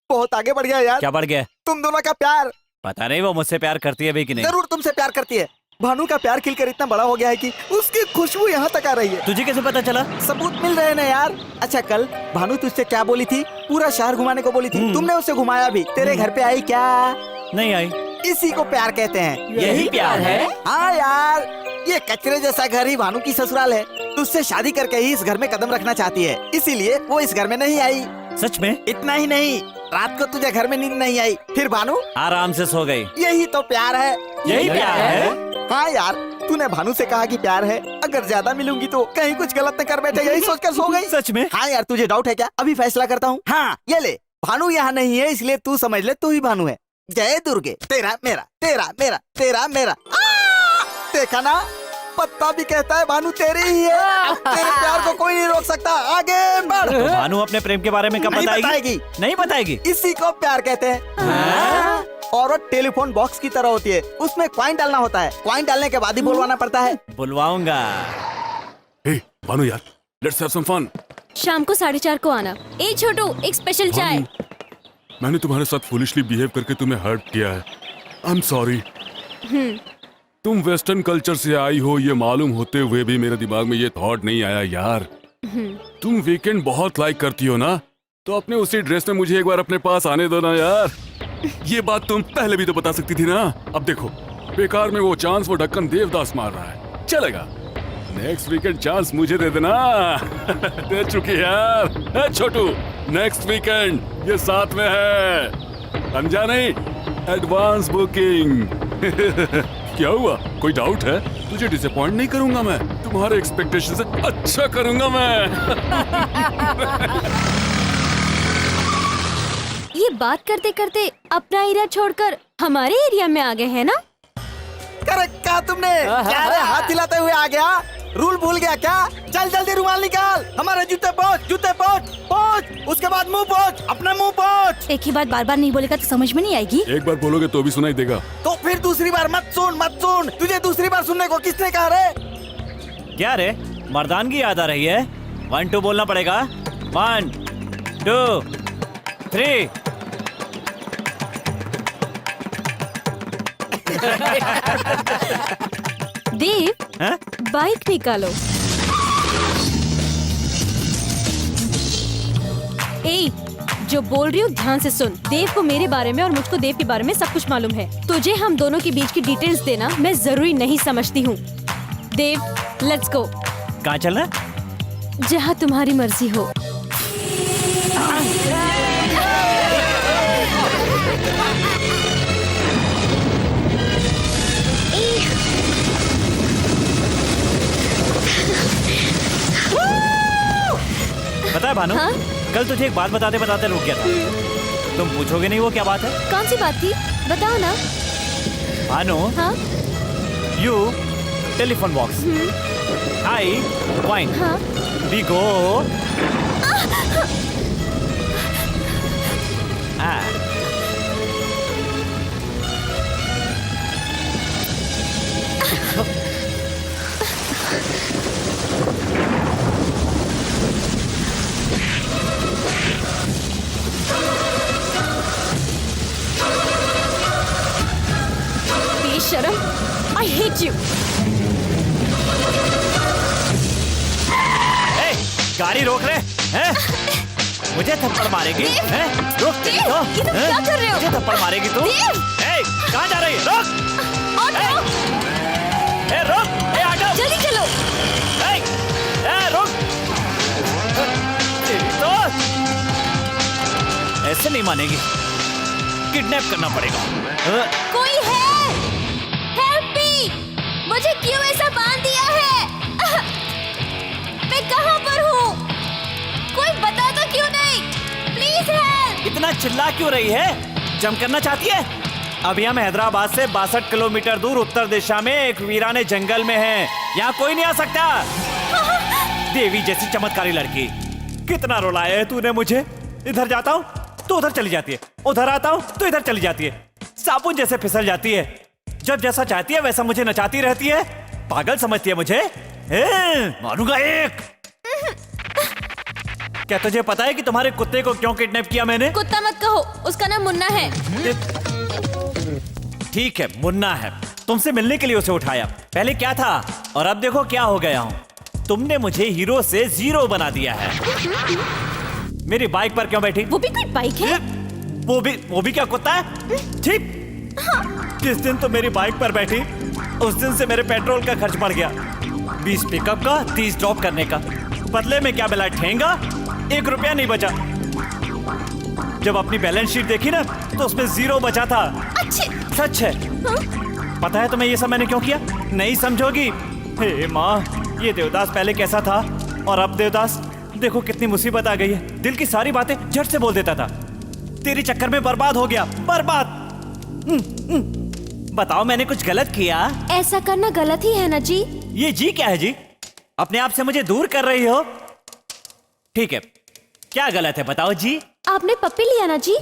बहुत आगे बढ़ गया यार। क्या बढ़ गया? तुम दोनों का प्यार। पता नहीं वो मुझसे प्यार करती है भी कि नहीं। जरूर तुमसे प्यार करती है। भानु का प्यार खिलकर इतना बड़ा हो गया है कि उसकी खुशबू यहाँ तक आ रही है। तुझे कैसे पता चला? सबूत मिल रहे हैं ना यार। अच्छा, कल भानु तुझसे क्या बोली थी? पूरा शहर घुमाने को बोली थी, तुमने उसे घुमाया भी। तेरे घर पे आई क्या? नहीं आई। इसी को प्यार कहते हैं। यही प्यार है? हाँ यार, ये कचरे जैसा घर ही भानु की ससुराल है। तुझसे शादी करके ही इस घर में कदम रखना चाहती है, इसीलिए वो इस घर में नहीं आई। सच में? इतना ही नहीं, रात को तुझे घर में नींद नहीं आई, फिर भानु आराम से सो गई। यही तो प्यार है। यही प्यार है? हाँ यार, तूने भानु से कहा कि प्यार है, अगर ज्यादा मिलूंगी तो कहीं कुछ गलत न कर बैठे, यही सोचकर सो गई। सच में? हाँ यार, तुझे डाउट है क्या? अभी फैसला करता हूँ। हाँ, ये ले, भानु यहाँ नहीं है, इसलिए तू समझ ले तू ही भानु है। जय दुर्गे, तेरा मेरा, तेरा मेरा, तेरा मेरा। देखा ना, पत्ता भी कहता है भानु तेरी ही है। अब तेरे प्यार को कोई नहीं रोक सकता, आगे बढ़। तो भानु अपने प्रेम के बारे में कब नहीं बताएगी? नहीं बताएगी। इसी को प्यार कहते हैं। और वो टेलीफोन बॉक्स की तरह होती है, उसमें कॉइन डालना होता है, कॉइन डालने के बाद ही बुलवाना पड़ता है। बुलवाऊंगा। ए, भानु यार, लेट्स हैव सम फन। शाम को 4:30 को आना। ए छोटू, एक स्पेशल चाय। मैंने तुम्हारे साथ फुलिशली बिहेव करके तुम्हें हर्ट किया है। I am sorry. तुम वेस्टर्न कल्चर से आई हो ये मालूम होते हुए भी मेरे दिमाग में ये थॉट नहीं आया यार। तुम वीकेंड बहुत लाइक करती हो ना, तो अपने उसी ड्रेस में मुझे एक बार अपने पास आने दो ना यार। ये बात तुम पहले भी तो बता सकती थी ना। अब देखो, बेकार में वो चांस, वो ढक्कन देवदास मार रहा है। चलेगा नेक्स्ट वीकेंड चांस मुझे दे देना। दे चुकी यार। छोटू, नेक्स्ट वीकेंड ये साथ में है, समझा नहीं? Advance booking. क्या हुआ, कोई डाउट है? तुझे डिसअपॉइंट नहीं करूंगा मैं, तुम्हारे एक्सपेक्टेशन से अच्छा करूंगा मैं। ये बात करते करते अपना एरिया छोड़कर हमारे एरिया में आ गए हैं ना? करेक्ट कहा तुमने। क्या रे, हाथ हिलाते हुए आ गया? रूल भूल गया क्या? चल जल्दी रुमाल निकाल, हमारे जूते पोंछ, उसके बाद मुंह पोंछ, अपना मुंह पोंछ। एक ही बात बार बार नहीं बोलेगा तो समझ में नहीं आएगी। एक बार बोलोगे तो भी सुनाई देगा। तो फिर दूसरी बार मत सुन। तुझे दूसरी बार सुनने को किसने कहा रे? क्या रे, मर्दानगी याद आ रही है? 1 2 बोलना पड़ेगा। 1 2 3। देव, हाँ? बाइक निकालो। ए, जो बोल रही हूँ ध्यान से सुन। देव को मेरे बारे में और मुझको देव के बारे में सब कुछ मालूम है। तुझे हम दोनों के बीच की डिटेल्स देना मैं जरूरी नहीं समझती हूँ। देव, लेट्स गो। कहाँ चलना है? जहाँ तुम्हारी मर्जी हो। पता है भानु, हाँ? कल तुझे एक बात बताते बताते रुक गया था। तुम पूछोगे नहीं वो क्या बात है? कौन सी बात थी, बताओ ना। भानु, हाँ? You telephone box, I wine, हाँ? We go. बेशरम, I hate you। गाड़ी रोक रहे हैं? मुझे थप्पड़ मारेगी? हैं? रुक तेरी तो। ये तुम क्या कर रहे हो? मुझे थप्पड़ मारेगी तू? कहाँ जा रही है? रुक! रुक! ऑटो! जल्दी चलो। रुक! तेरी तो ऐसे नहीं मानेगी, किडनैप करना पड़ेगा। कोई है? Help me! मुझे क्यों ऐसा बांध दिया है? मैं कहाँ पर हूँ? कोई बता तो क्यों नहीं? Please help! इतना चिल्ला क्यों रही है? जंप करना चाहती है? अभी हम हैदराबाद से 62 किलोमीटर दूर उत्तर दिशा में एक वीराने जंगल में हैं। यहाँ कोई नहीं आ सकता। देवी जैसी चमत्कारी लड़की, कितना रुलाया है तूने मुझे। इधर जाता हूँ तो उधर चली जाती है, उधर आता हूँ तो इधर चली जाती है, साबुन जैसे फिसल जाती है। जब जैसा चाहती है वैसा मुझे नचाती रहती है। पागल समझती है मुझे। मारूंगा एक। क्या तुझे पता है कि तुम्हारे कुत्ते को क्यों किडनैप किया मैंने? कुत्ता मत कहो, उसका नाम मुन्ना है। ठीक है, मुन्ना है। तुमसे मिलने के लिए उसे उठाया। पहले क्या था और अब देखो क्या हो गया हूँ। तुमने मुझे हीरो से जीरो बना दिया है। मेरी बाइक पर क्यों बैठी? वो भी कोई बाइक है? वो भी क्या कुत्ता है? ठीक। जिस दिन तो मेरी बाइक पर बैठी उस दिन से मेरे पेट्रोल का खर्च बढ़ गया। 20 पिकअप का, 30 ड्रॉप करने का। बदले में क्या मिला? ठेंगा। 1 रुपया नहीं बचा। जब अपनी बैलेंस शीट देखी ना तो उसमें 0 बचा था। सच है। पता है तुम्हें ये सब मैंने क्यों किया? नहीं समझोगी। हे माँ, ये देवदास पहले कैसा था और अब देवदास देखो कितनी मुसीबत आ गई है। दिल की सारी बातें झट से बोल देता था। तेरे चक्कर में बर्बाद हो गया, बर्बाद। बताओ मैंने कुछ गलत किया? ऐसा करना गलत ही है ना जी। ये जी क्या है जी? अपने आप से मुझे दूर कर रही हो। ठीक है, क्या गलत है बताओ जी? आपने पप्पी लिया ना जी?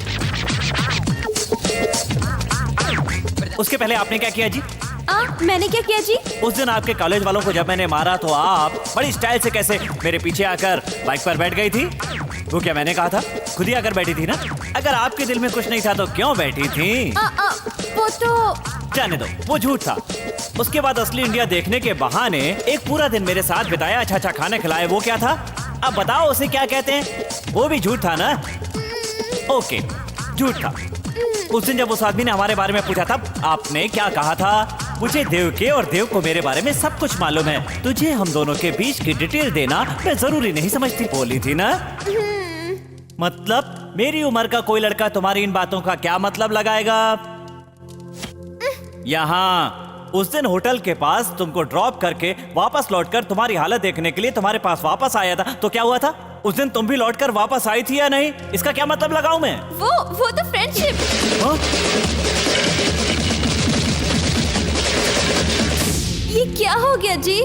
उसके पहले आपने क्या किया जी? मैंने क्या किया जी? उस दिन आपके कॉलेज वालों को जब मैंने मारा तो आप बड़ी स्टाइल से कैसे मेरे पीछे आकर बाइक पर बैठ गई थी। वो क्या मैंने कहा था? खुद ही आकर बैठी थी ना। अगर आपके दिल में कुछ नहीं था तो क्यों बैठी थी? वो तो जाने दो, वो झूठ था। उसके बाद असली इंडिया देखने के बहाने एक पूरा दिन मेरे साथ बिताया, अच्छा अच्छा खाना खिलाए। वो क्या था? अब बताओ उसे क्या कहते हैं? वो भी झूठ था ना? ओके, झूठ था। उस दिन जब उस आदमी ने हमारे बारे में पूछा था आपने क्या कहा था? मुझे देव के और देव को मेरे बारे में सब कुछ मालूम है। तुझे हम दोनों के बीच की डिटेल देना मैं जरूरी नहीं समझती। बोली थी ना। मतलब मेरी उम्र का कोई लड़का तुम्हारी इन बातों का क्या मतलब लगाएगा? यहाँ उस दिन होटल के पास तुमको ड्रॉप करके वापस लौटकर तुम्हारी हालत देखने के लिए तुम्हारे पास वापस आया था, तो क्या हुआ था? उस दिन तुम भी लौटकर वापस आई थी या नहीं? इसका क्या मतलब लगाऊं मैं? वो तो फ्रेंडशिप। ये क्या हो गया जी?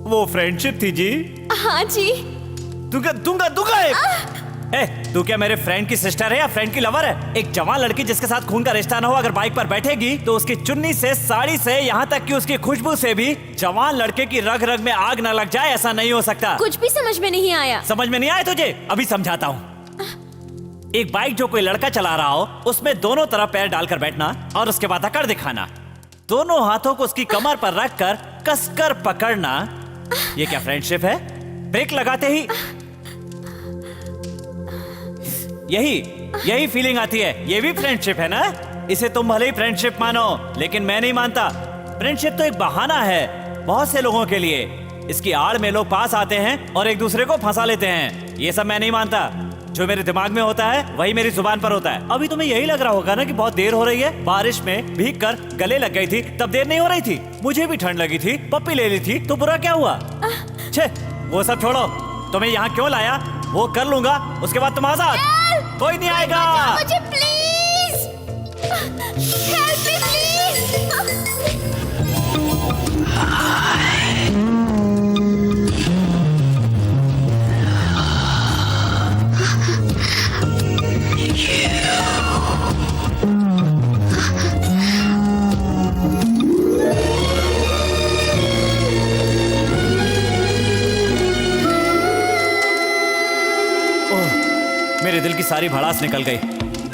वो फ्रेंडशिप थी जी। हाँ जी। दूंगा तू क्या मेरे फ्रेंड की सिस्टर है या फ्रेंड की लवर है? एक जवान लड़की जिसके साथ खून का रिश्ता ना हो अगर बाइक पर बैठेगी तो उसकी चुन्नी से, साड़ी से, यहाँ तक कि उसकी खुशबू से भी जवान लड़के की रग रग में आग न लग जाए, ऐसा नहीं हो सकता। कुछ भी समझ में नहीं आया। समझ में नहीं आया तुझे? अभी समझाता हूँ। एक बाइक जो कोई लड़का चला रहा हो उसमें दोनों तरफ पैर डालकर बैठना और उसके बाद अकड़ दिखाना, दोनों हाथों को उसकी कमर पर रखकर कसकर पकड़ना। ये क्या फ्रेंडशिप है? ब्रेक लगाते ही यही फीलिंग आती है। ये भी फ्रेंडशिप है ना? इसे तुम भले ही फ्रेंडशिप मानो, लेकिन मैं नहीं मानता। फ्रेंडशिप तो एक बहाना है बहुत से लोगों के लिए। इसकी आड़ में लोग पास आते हैं और एक दूसरे को फंसा लेते हैं। ये सब मैं नहीं मानता। जो मेरे दिमाग में होता है वही मेरी जुबान पर होता है। अभी तुम्हें यही लग रहा होगा ना कि बहुत देर हो रही है। बारिश में भीगकर गले लग गई थी तब देर नहीं हो रही थी। मुझे भी ठंड लगी थी, पप्पी ले ली थी, तो बुरा क्या हुआ? छे, वो सब छोड़ो। तुम्हें यहाँ क्यों लाया वो कर लूंगा, उसके बाद तुम आजाद। कोई नहीं आएगा। मुझे प्लीज हेल्प मी प्लीज। मेरे दिल की सारी भड़ास निकल गई।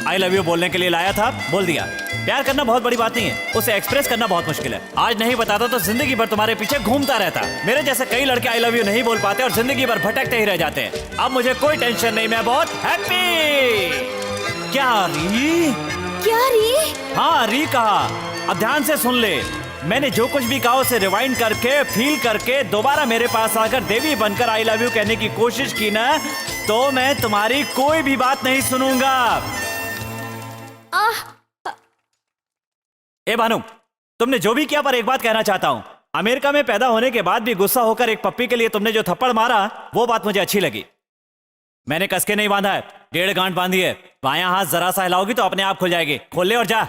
आई लव यू बोलने के लिए लाया था, बोल दिया। प्यार करना बहुत बड़ी बात नहीं है, उसे एक्सप्रेस करना बहुत मुश्किल है। आज नहीं बताता तो जिंदगी भर तुम्हारे पीछे घूमता रहता। मेरे जैसे कई लड़के आई लव यू नहीं बोल पाते और जिंदगी भर भटकते ही रह जाते हैं। अब मुझे कोई टेंशन नहीं, मैं बहुत हैप्पी। क्या री? हाँ, री कहा। अब ध्यान से सुन ले। मैंने जो कुछ भी कहा उसे रिवाइंड करके, फील करके दोबारा मेरे पास आकर देवी बनकर आई लव यू कहने की कोशिश की ना, तो मैं तुम्हारी कोई भी बात नहीं सुनूंगा। ए भानु, तुमने जो भी किया पर एक बात कहना चाहता हूं। अमेरिका में पैदा होने के बाद भी गुस्सा होकर एक पप्पी के लिए तुमने जो थप्पड़ मारा वो बात मुझे अच्छी लगी। मैंने कसके नहीं बांधा है, 1.5 गांठ बांधी है। बायां हाथ जरा सा हिलाओगी तो अपने आप खुल जाएगी। खोल ले और जा।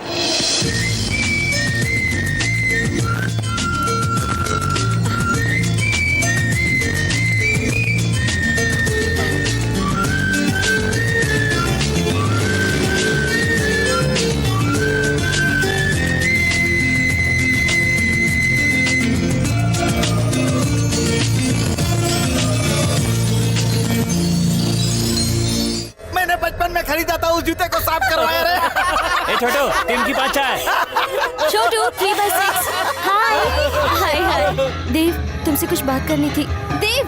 बचपन में खरीदा था उस जूते को साफ करवाया रे। ए छोटू, 3 की 5 चाय। छोटू 3/6। हाय। देव, तुमसे कुछ बात करनी थी। देव।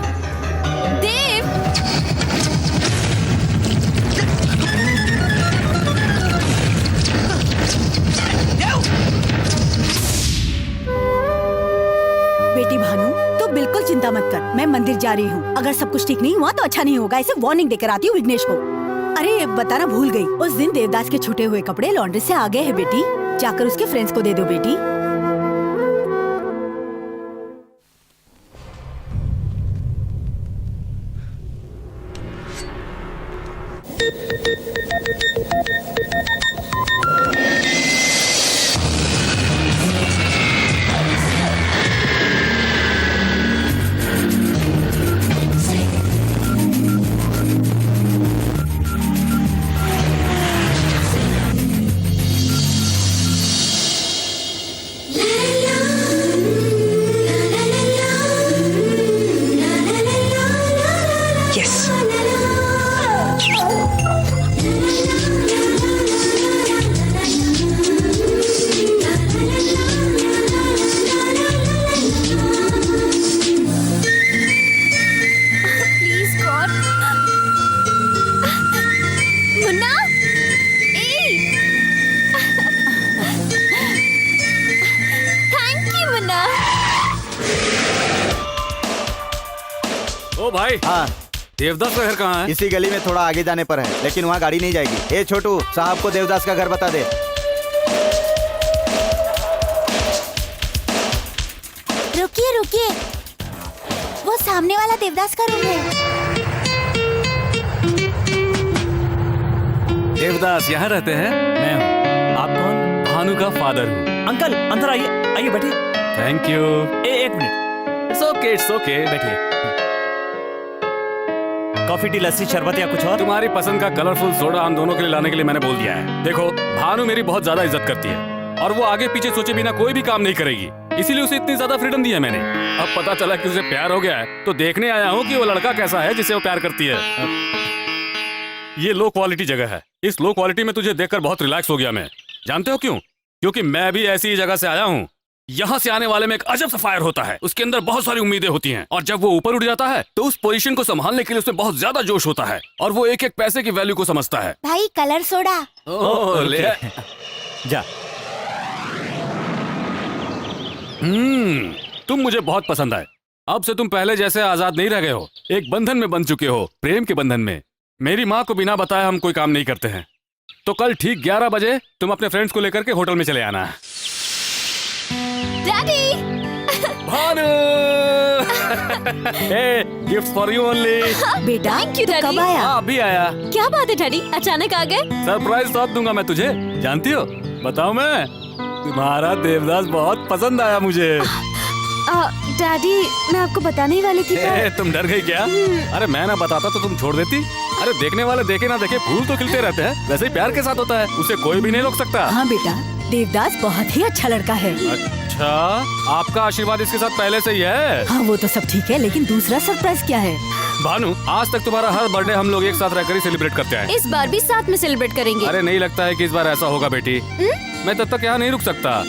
बेटी भानु, तो बिल्कुल चिंता मत कर। मैं मंदिर जा रही हूँ। अगर सब कुछ ठीक नहीं हुआ तो अच्छा नहीं होगा। इसे वार्निंग देकर आती हूँ विघ्नेश को। अरे बताना भूल गई, उस दिन देवदास के छूटे हुए कपड़े लॉन्ड्री से आ गए हैं बेटी। जाकर उसके फ्रेंड्स को दे दो बेटी। ओ भाई, हाँ, देवदास का घर कहाँ है? इसी गली में थोड़ा आगे जाने पर है, लेकिन वहाँ गाड़ी नहीं जाएगी। ए छोटू, साहब को देवदास का घर बता दे। रुकिए रुकिए, वो सामने वाला देवदास का रूम है। देवदास यहाँ रहते हैं? मैं हूँ। आप कौन? भानु का फादर हूँ। अंकल अंदर आइए, आइए बैठिए। Thank you. एक मिनट, इट्स ओके। बैठिए। कॉफी, टी, लस्सी, शरबत या कुछ और? तुम्हारी पसंद का कलरफुल सोडा हम दोनों के लिए लाने के लिए मैंने बोल दिया है। देखो, भानु मेरी बहुत ज्यादा इज्जत करती है और वो आगे पीछे सोचे बिना कोई भी काम नहीं करेगी, इसीलिए उसे इतनी ज्यादा फ्रीडम दी है मैंने। अब पता चला कि उसे प्यार हो गया है, तो देखने आया हूँ कि वो लड़का कैसा है जिसे वो प्यार करती है। ये लो क्वालिटी जगह है। इस लो क्वालिटी में तुझे देखकर बहुत रिलैक्स हो गया मैं। जानते हो क्यों? क्योंकि मैं भी ऐसी ही जगह से आया हूँ। यहाँ से आने वाले में एक अजब सा फायर होता है, उसके अंदर बहुत सारी उम्मीदें होती हैं, और जब वो ऊपर उठ जाता है तो उस पोजीशन को संभालने के लिए उसमें बहुत ज्यादा जोश होता है, और वो एक एक पैसे की वैल्यू को समझता है। भाई कलर सोडा। ओह, ले। जा। तुम मुझे बहुत पसंद आए। अब से तुम पहले जैसे आजाद नहीं रह गए हो, एक बंधन में बंध चुके हो, प्रेम के बंधन में। मेरी माँ को बिना बताए हम कोई काम नहीं करते हैं, तो कल ठीक 11 बजे तुम अपने फ्रेंड्स को लेकर के होटल में चले आना। Daddy. Bhanu, gift for you only. बेटा Thank you, Daddy. कब आया? अभी आया। क्या बात है डैडी, अचानक आ गए? सरप्राइज सौंप दूंगा मैं तुझे, जानती हो? बताऊं मैं? तुम्हारा देवदास बहुत पसंद आया मुझे। डैडी, मैं आपको बताने ही वाली थी पर... तुम डर गई क्या? अरे मैं ना बताता तो तुम छोड़ देती। अरे देखने वाले देखे ना देखे फूल तो खिलते रहते हैं, वैसे ही प्यार के साथ होता है, उसे कोई भी नहीं रोक सकता। हाँ बेटा, देवदास बहुत ही अच्छा लड़का है। अच्छा, आपका आशीर्वाद इसके साथ पहले से ही है। हाँ वो तो सब ठीक है, लेकिन दूसरा सरप्राइज क्या है? भानु, आज तक तुम्हारा हर बर्थडे हम लोग एक साथ रहकर ही सेलिब्रेट करते हैं। इस बार भी साथ में सेलिब्रेट करेंगे। अरे नहीं लगता है कि इस बार ऐसा होगा बेटी। मैं तब तक यहाँ नहीं रुक सकता,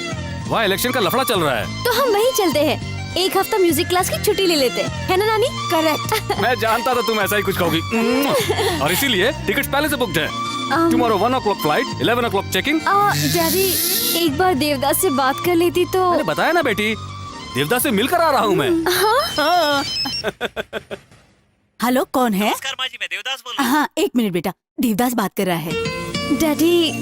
वहाँ इलेक्शन का लफड़ा चल रहा है। तो हम वहीं चलते हैं, एक हफ्ता म्यूजिक क्लास की छुट्टी ले लेते हैं, है ना नानी? करेक्ट। मैं जानता था तुम ऐसा ही कुछ कहोगी, और इसीलिए टिकट्स पहले से बुक्ड हैं। Tomorrow 1 o'clock flight, 11 o'clock checking. Daddy, एक बार देवदास से बात कर लेती तो... मैंने बताया ना बेटी, देवदास से मिलकर आ रहा हूँ मैं। हाँ। हेलो, कौन है? नमस्कार माँ जी, मैं देवदास बोल रहा हूँ। हाँ एक मिनट बेटा, देवदास बात कर रहा है। डैडी,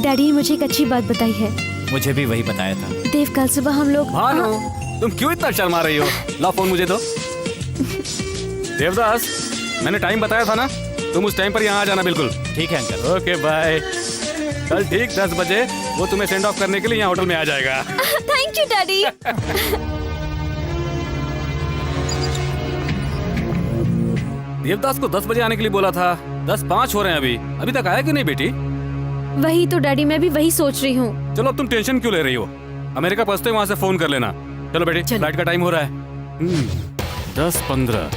डैडी मुझे एक अच्छी बात बताई है। मुझे भी वही बताया था। देव, कल सुबह हम लोग... भानु, तुम क्यों इतना शर्मा रही हो? ला फोन मुझे दो। देवदास, मैंने टाइम बताया था ना, तुम उस टाइम पर यहाँ आ जाना बिल्कुल। ठीक है अंकल। Okay bye. कल ठीक 10 बजे वो तुम्हें सेंड ऑफ करने के लिए यहाँ होटल में आ जाएगा। Thank you daddy. देवदास को 10 बजे आने के लिए बोला था, 10:05 हो रहे हैं अभी तक आया कि नहीं बेटी? वही तो डैडी, मैं भी वही सोच रही हूँ। चलो अब तुम टेंशन क्यों ले रही हो? अमेरिका पहुंचते वहां से फोन कर लेना। चलो बेटी, फ्लाइट का टाइम हो रहा है। 10:15।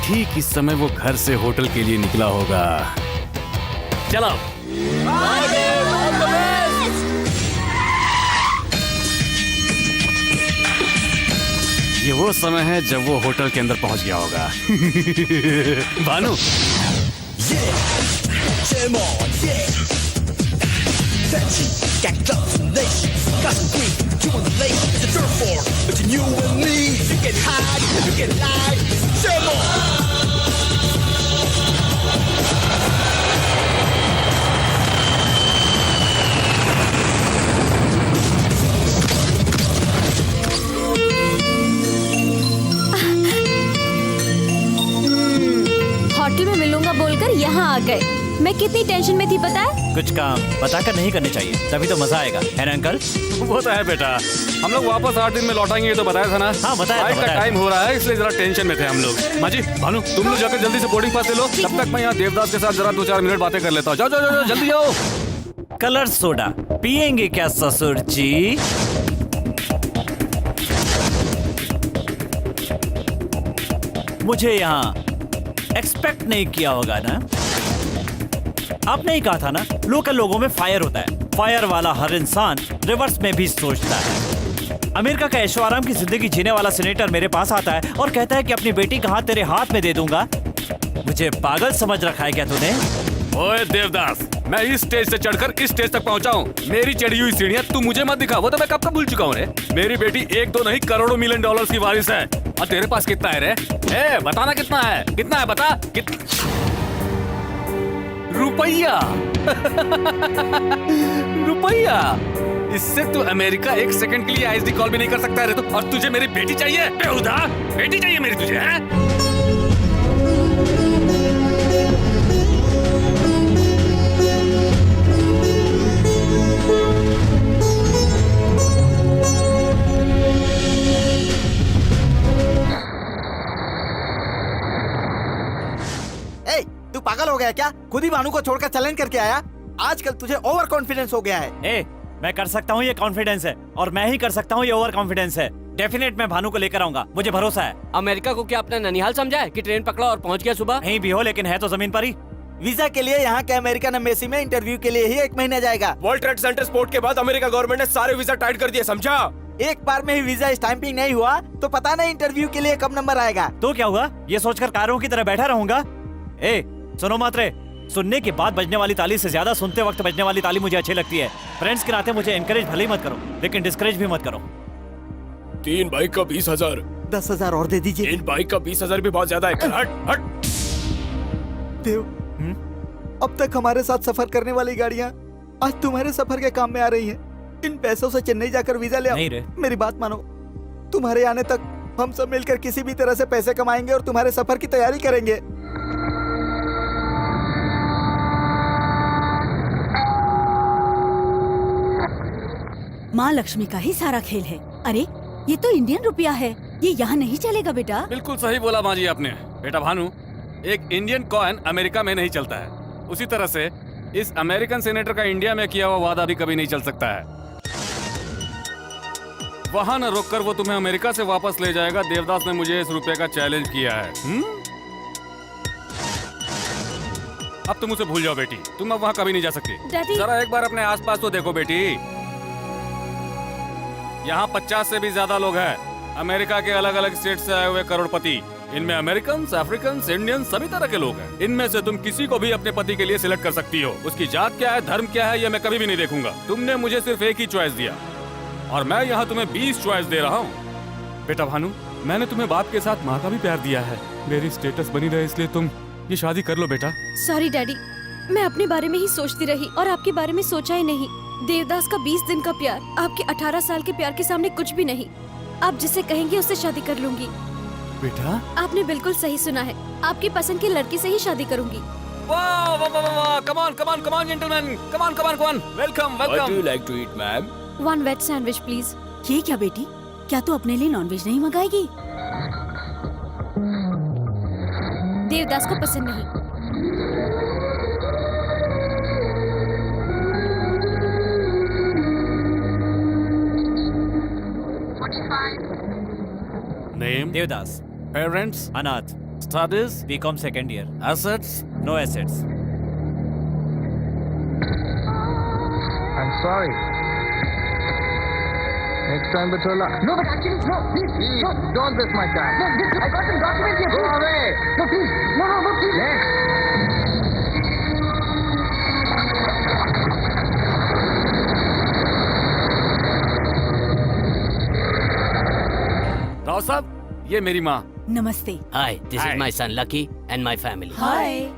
ठीक इस समय वो घर से होटल के लिए निकला होगा। चलो। ये वो समय है जब वो होटल के अंदर पहुंच गया होगा। भानु, होटल में मिलूंगा बोलकर यहाँ आ गए। मैं कितनी टेंशन में थी पता है? कुछ काम बताकर नहीं करने चाहिए, तभी तो मजा आएगा, है ना अंकल? वो तो है बेटा। हम लोग वापस 8 दिन में लौटाएंगे, ये तो बताया था ना। हाँ बताया फ्लाइट का टाइम हो रहा है, इसलिए जरा टेंशन में थे हम लोग। माँ जी, भानु, तुम लोग जाकर जल्दी से बोर्डिंग पास ले लो, तब तक मैं यहाँ देवदास के साथ जरा 2-4 मिनट बातें कर लेता हूँ। जाओ जाओ जाओ, जल्दी जाओ। कलर सोडा पियेंगे क्या ससुर जी? मुझे यहाँ एक्सपेक्ट नहीं किया होगा ना? आपने ही कहा था ना, लोकल लोगों में फायर होता है। फायर वाला हर इंसान रिवर्स में भी सोचता है। अमेरिका का ऐशो आराम की जिंदगी जीने वाला सीनेटर मेरे पास आता है और कहता है कि अपनी बेटी का हाथ तेरे हाथ में दे दूंगा। मुझे पागल समझ रखा है क्या तूने? ओए देवदास, मैं इस स्टेज से चढ़कर इस स्टेज तक पहुंचा हूँ। मेरी चढ़ी हुई सीढ़ियाँ तू मुझे मत दिखा, वो तो मैं कब का भूल चुका हूँ। मेरी बेटी 1-2 नहीं, करोड़ों $1 मिलियन की वारिस है। और तेरे पास कितना है रे? ए, बताना कितना है? कितना है बता? रुपया। रुपया। इससे तू अमेरिका 1 सेकंड के लिए आईएसडी कॉल भी नहीं कर सकता है रे तू। और तुझे मेरी बेटी चाहिए? बेहुदा, बेटी चाहिए मेरी तुझे, हैं? तू पागल हो गया क्या? खुद ही भानु को छोड़कर चैलेंज करके आया। आजकल तुझे ओवर कॉन्फिडेंस हो गया है। ए, मैं कर सकता हूँ, ये कॉन्फिडेंस है, और मैं ही कर सकता हूँ, ये ओवर कॉन्फिडेंस है। डेफिनेट मैं भानु को लेकर आऊंगा, मुझे भरोसा है। अमेरिका को क्या अपना ननिहाल समझा है कि ट्रेन पकड़ा और पहुंच गया सुबह? नहीं भी हो, लेकिन है तो जमीन पर ही। वीजा के लिए यहाँ के अमेरिकन एम्बेसी में इंटरव्यू के लिए ही 1 महीना जाएगा। वर्ल्ड ट्रेड सेंटर स्पोर्ट के बाद अमेरिका गवर्नमेंट ने सारे वीजा टाइट कर दिए, समझा? एक बार में ही वीजा स्टैंपिंग नहीं हुआ तो पता नहीं इंटरव्यू के लिए कब नंबर आएगा। तो क्या हुआ? ये सोचकर कारों की तरह बैठा रहूंगा? ए, सुनो मात्रे, सुनने के बाद बजने वाली ताली से ज्यादा सुनते वक्त बजने वाली ताली मुझे अच्छी लगती है। फ्रेंड्स के नाते मुझे एनकरेज भले ही मत करो, लेकिन डिस्करेज भी मत करो। 3 बाइक का 20,000। 10,000 और दे दीजिए। 3 बाइक का 20,000 भी बहुत ज्यादा है। हट हट। देव, अब तक हमारे साथ सफर करने वाली गाड़ियाँ आज तुम्हारे सफर के काम में आ रही हैं। इन पैसों से चेन्नई जाकर वीजा ले आओ। नहीं रे। मेरी बात मानो, तुम्हारे आने तक हम सब मिलकर किसी भी तरह से पैसे कमाएंगे और तुम्हारे सफर की तैयारी करेंगे। माँ लक्ष्मी का ही सारा खेल है। अरे ये तो इंडियन रुपया है, ये यहाँ नहीं चलेगा बेटा। बिल्कुल सही बोला माँ जी आपने। बेटा भानु, एक इंडियन कॉइन अमेरिका में नहीं चलता है, उसी तरह से इस अमेरिकन सेनेटर का इंडिया में किया हुआ वादा भी कभी नहीं चल सकता है। वहां न रोककर वो तुम्हें अमेरिका से वापस ले जाएगा। देवदास ने मुझे इस रुपए का चैलेंज किया है। अब तुम उसे भूल जाओ बेटी, तुम अब वहां कभी नहीं जा सकती। डैडी। जरा एक बार अपने आसपास तो देखो बेटी, यहाँ 50 से भी ज्यादा लोग हैं। अमेरिका के अलग अलग स्टेट से आए हुए करोड़पति, इनमें अमेरिकन, अफ्रीकन, इंडियन सभी तरह के लोग हैं। इनमें से तुम किसी को भी अपने पति के लिए सिलेक्ट कर सकती हो। उसकी जात क्या है, धर्म क्या है, ये मैं कभी भी नहीं देखूंगा। तुमने मुझे सिर्फ एक ही चॉइस दिया और मैं यहाँ तुम्हें 20 चॉइस दे रहा हूँ। बेटा भानु, मैंने तुम्हें बाप के साथ माँ का भी प्यार दिया है। मेरी स्टेटस बनी रहे इसलिए तुम ये शादी कर लो बेटा। सॉरी डैडी, मैं अपने बारे में ही सोचती रही और आपके बारे में सोचा ही नहीं। देवदास का 20 दिन का प्यार आपके 18 साल के प्यार के सामने कुछ भी नहीं। आप जिसे कहेंगे उससे शादी कर लूंगी। बेटा आपने बिल्कुल सही सुना है, आपकी पसंद की लड़की से ही शादी करूंगी। वाह वाह वाह वाह, come on come on come on gentleman, come on come on come on, welcome What do welcome. you like to eat, ma'am? 1 veg sandwich please. ये क्या बेटी, क्या तू अपने लिए नॉनवेज नहीं मंगाएगी? देवदास को पसंद नहीं। नेम, देवदास, पेरेंट्स, अनाथ, studies, BCom second year, assets. No assets. I'm sorry. Next time, Batola. No, but actually, no, please, no, don't waste my time. No, this, I got some documents here. Go away. No, please. No, please. Next. Rao साहब, ये मेरी माँ। नमस्ते। Hi, this Hi. is my son Lucky and my family. हाय।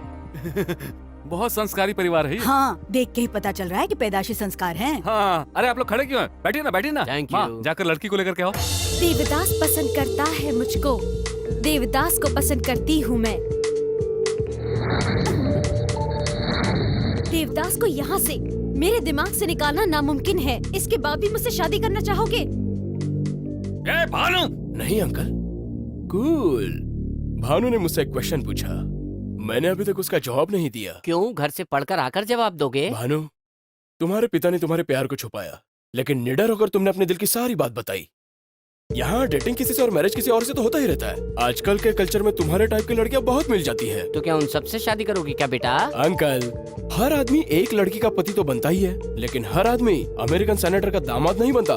बहुत संस्कारी परिवार है ये। हाँ, देख के ही पता चल रहा है कि पैदाशी संस्कार हैं। हाँ, अरे आप लोग खड़े क्यों हैं? बैठिए ना, बैठिए ना। Thank माँ, you. जाकर लड़की को लेकर के आओ। देवदास पसंद करता है मुझको, देवदास को पसंद करती हूँ मैं। देवदास को यहाँ से मेरे दिमाग से निकालना नामुमकिन है। इसके बाद भी मुझसे शादी करना चाहोगे? ए भानु, नहीं अंकल, कूल। भानु ने मुझसे एक क्वेश्चन पूछा, मैंने अभी तक उसका जवाब नहीं दिया। क्यों, घर से पढ़कर आकर जवाब दोगे? भानु, तुम्हारे पिता ने तुम्हारे प्यार को छुपाया, लेकिन निडर होकर तुमने अपने दिल की सारी बात बताई। यहाँ डेटिंग किसी से और मैरिज किसी और से तो होता ही रहता है। आजकल के कल्चर में तुम्हारे टाइप की लड़कियां बहुत मिल जाती है। तो क्या उन सबसे शादी करोगी क्या बेटा? अंकल, हर आदमी एक लड़की का पति तो बनता ही है, लेकिन हर आदमी अमेरिकन सेनेटर का दामाद नहीं बनता।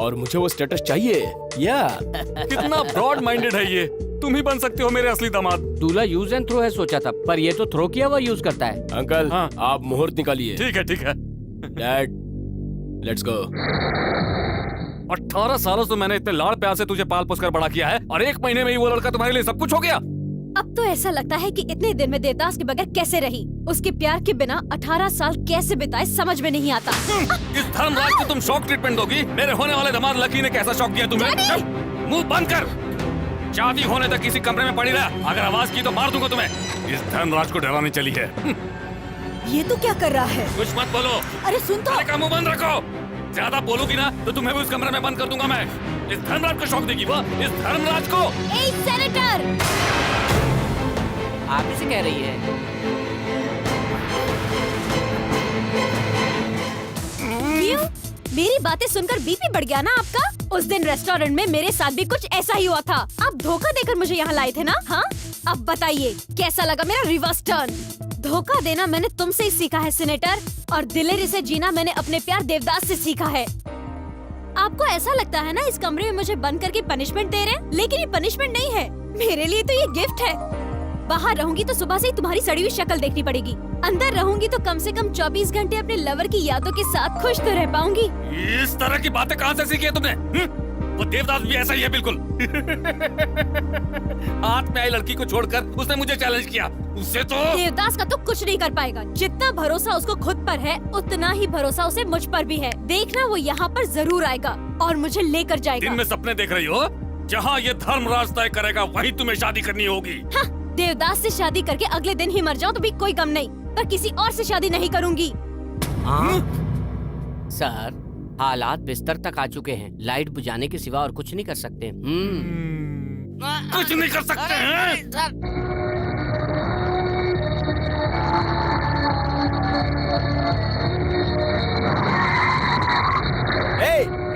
और मुझे वो स्टेटस चाहिए। या कितना ब्रॉड माइंडेड है ये। तुम ही बन सकते हो मेरे असली दामाद। दूल्हा यूज एंड थ्रो है सोचा था, पर ये तो थ्रो किया हुआ यूज करता है। अंकल, हाँ। आप मुहूर्त निकालिए। ठीक है ठीक है। Dad, let's go. 18 सालों से मैंने इतने लाड़ प्यार से तुझे पाल पोस कर बड़ा किया है और 1 महीने में ही वो लड़का तुम्हारे लिए सब कुछ हो गया। अब तो ऐसा लगता है कि इतने दिन में देवदास के बगैर कैसे रही, उसके प्यार के बिना 18 साल कैसे बिताए समझ में नहीं आता। इस धर्मराज को तुम शॉक ट्रीटमेंट दोगी? मेरे होने वाले दामाद लकी ने कैसा शॉक दिया तुम्हें? मुंह बंद कर, शादी होने तक किसी कमरे में पड़ी रहा, अगर आवाज की तो मार दूंगा तुम्हें। इस धर्मराज को डराने चली है। ये तो क्या कर रहा है? कुछ मत बोलो। अरे सुन तो। साले का मुंह बंद रखो, ज्यादा बोलोगी ना तो तुम्हें भी उस कमरे में बंद कर दूंगा मैं। इस धर्मराज को शौक देगी वो, इस धर्मराज को। ए सेनेटर, आप इसे कह रही है? क्यों? मेरी बातें सुनकर बीपी बढ़ गया ना आपका? उस दिन रेस्टोरेंट में मेरे साथ भी कुछ ऐसा ही हुआ था। आप धोखा देकर मुझे यहाँ लाए थे ना? हाँ, अब बताइए कैसा लगा मेरा रिवर्स टर्न? धोखा देना मैंने तुमसे ही सीखा है सीनेटर, और दिलेरी से जीना मैंने अपने प्यार देवदास से सीखा है। आपको ऐसा लगता है ना इस कमरे में मुझे बंद करके पनिशमेंट दे रहे हैं, लेकिन ये पनिशमेंट नहीं है, मेरे लिए तो ये गिफ्ट है। बाहर रहूंगी तो सुबह से ही तुम्हारी सड़ी हुई शक्ल देखनी पड़ेगी, अंदर रहूंगी तो कम से कम 24 घंटे अपने लवर की यादों के साथ खुश तो रह पाऊंगी। इस तरह की बातें कहाँ से सीखी है तुमने? वो देवदास भी ऐसा ही है बिल्कुल। हाथ में आई लड़की को छोड़कर उसने मुझे चैलेंज किया, उससे तो। देवदास का तो कुछ नहीं कर पाएगा। जितना भरोसा उसको खुद पर है उतना ही भरोसा उसे मुझ पर भी है। देखना वो यहाँ पर जरूर आएगा और मुझे लेकर जाएगा। दिन में सपने देख रही हो? जहाँ ये धर्मराज तय करेगा वहीं तुम्हें शादी करनी होगी। हाँ, देवदास से शादी करके अगले दिन ही मर जाऊं तो भी कोई गम नहीं, पर किसी और से शादी नहीं करूंगी। सर, हालात बिस्तर तक आ चुके हैं, लाइट बुझाने के सिवा और कुछ नहीं कर सकते। कुछ नहीं कर सकते हैं?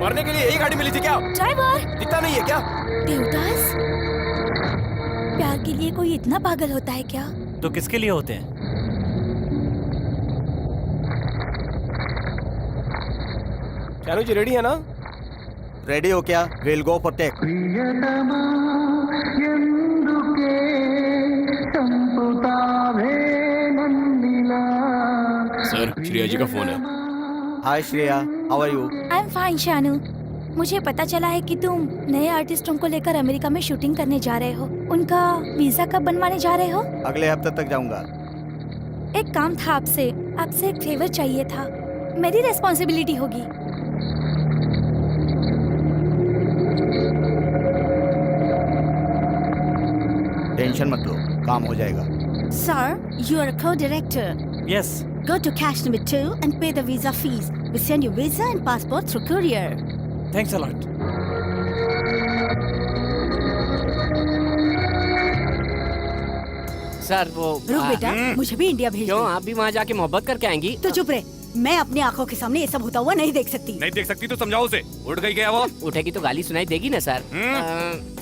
मरने के लिए यही गाड़ी मिली थी क्या? ड्राइवर। दिखता नहीं है क्या? देवदास, प्यार के लिए कोई इतना पागल होता है क्या? तो किसके लिए होते हैं? शानू जी रेडी है ना? रेडी हो क्या? Will go for take. Sir, Shreya ji का फोन है। Hi Shreya, how are you? I am fine Shanu. मुझे पता चला है कि तुम नए आर्टिस्टों को लेकर अमेरिका में शूटिंग करने जा रहे हो। उनका वीजा कब बनवाने जा रहे हो? अगले हफ्ते तक जाऊंगा। एक काम था आपसे एक फेवर चाहिए था, मेरी रेस्पॉन्सिबिलिटी होगी। टेंशन मत लो, काम हो जाएगा। Sir, you are a co-director. Yes. Go to cash number 2 and pay the visa fees. We send you visa and passport through courier. Thanks a lot. Sir वो रुक बेटा, मुझे भी इंडिया भेज क्यों? दो। आप भी वहाँ जाके मोहब्बत करके आएंगी? तो चुप रहे, मैं अपनी आंखों के सामने ये सब होता हुआ नहीं देख सकती। नहीं देख सकती तो समझाओ उसे। उठ गई क्या वो? उठेगी तो गाली सुनाई देगी ना सर।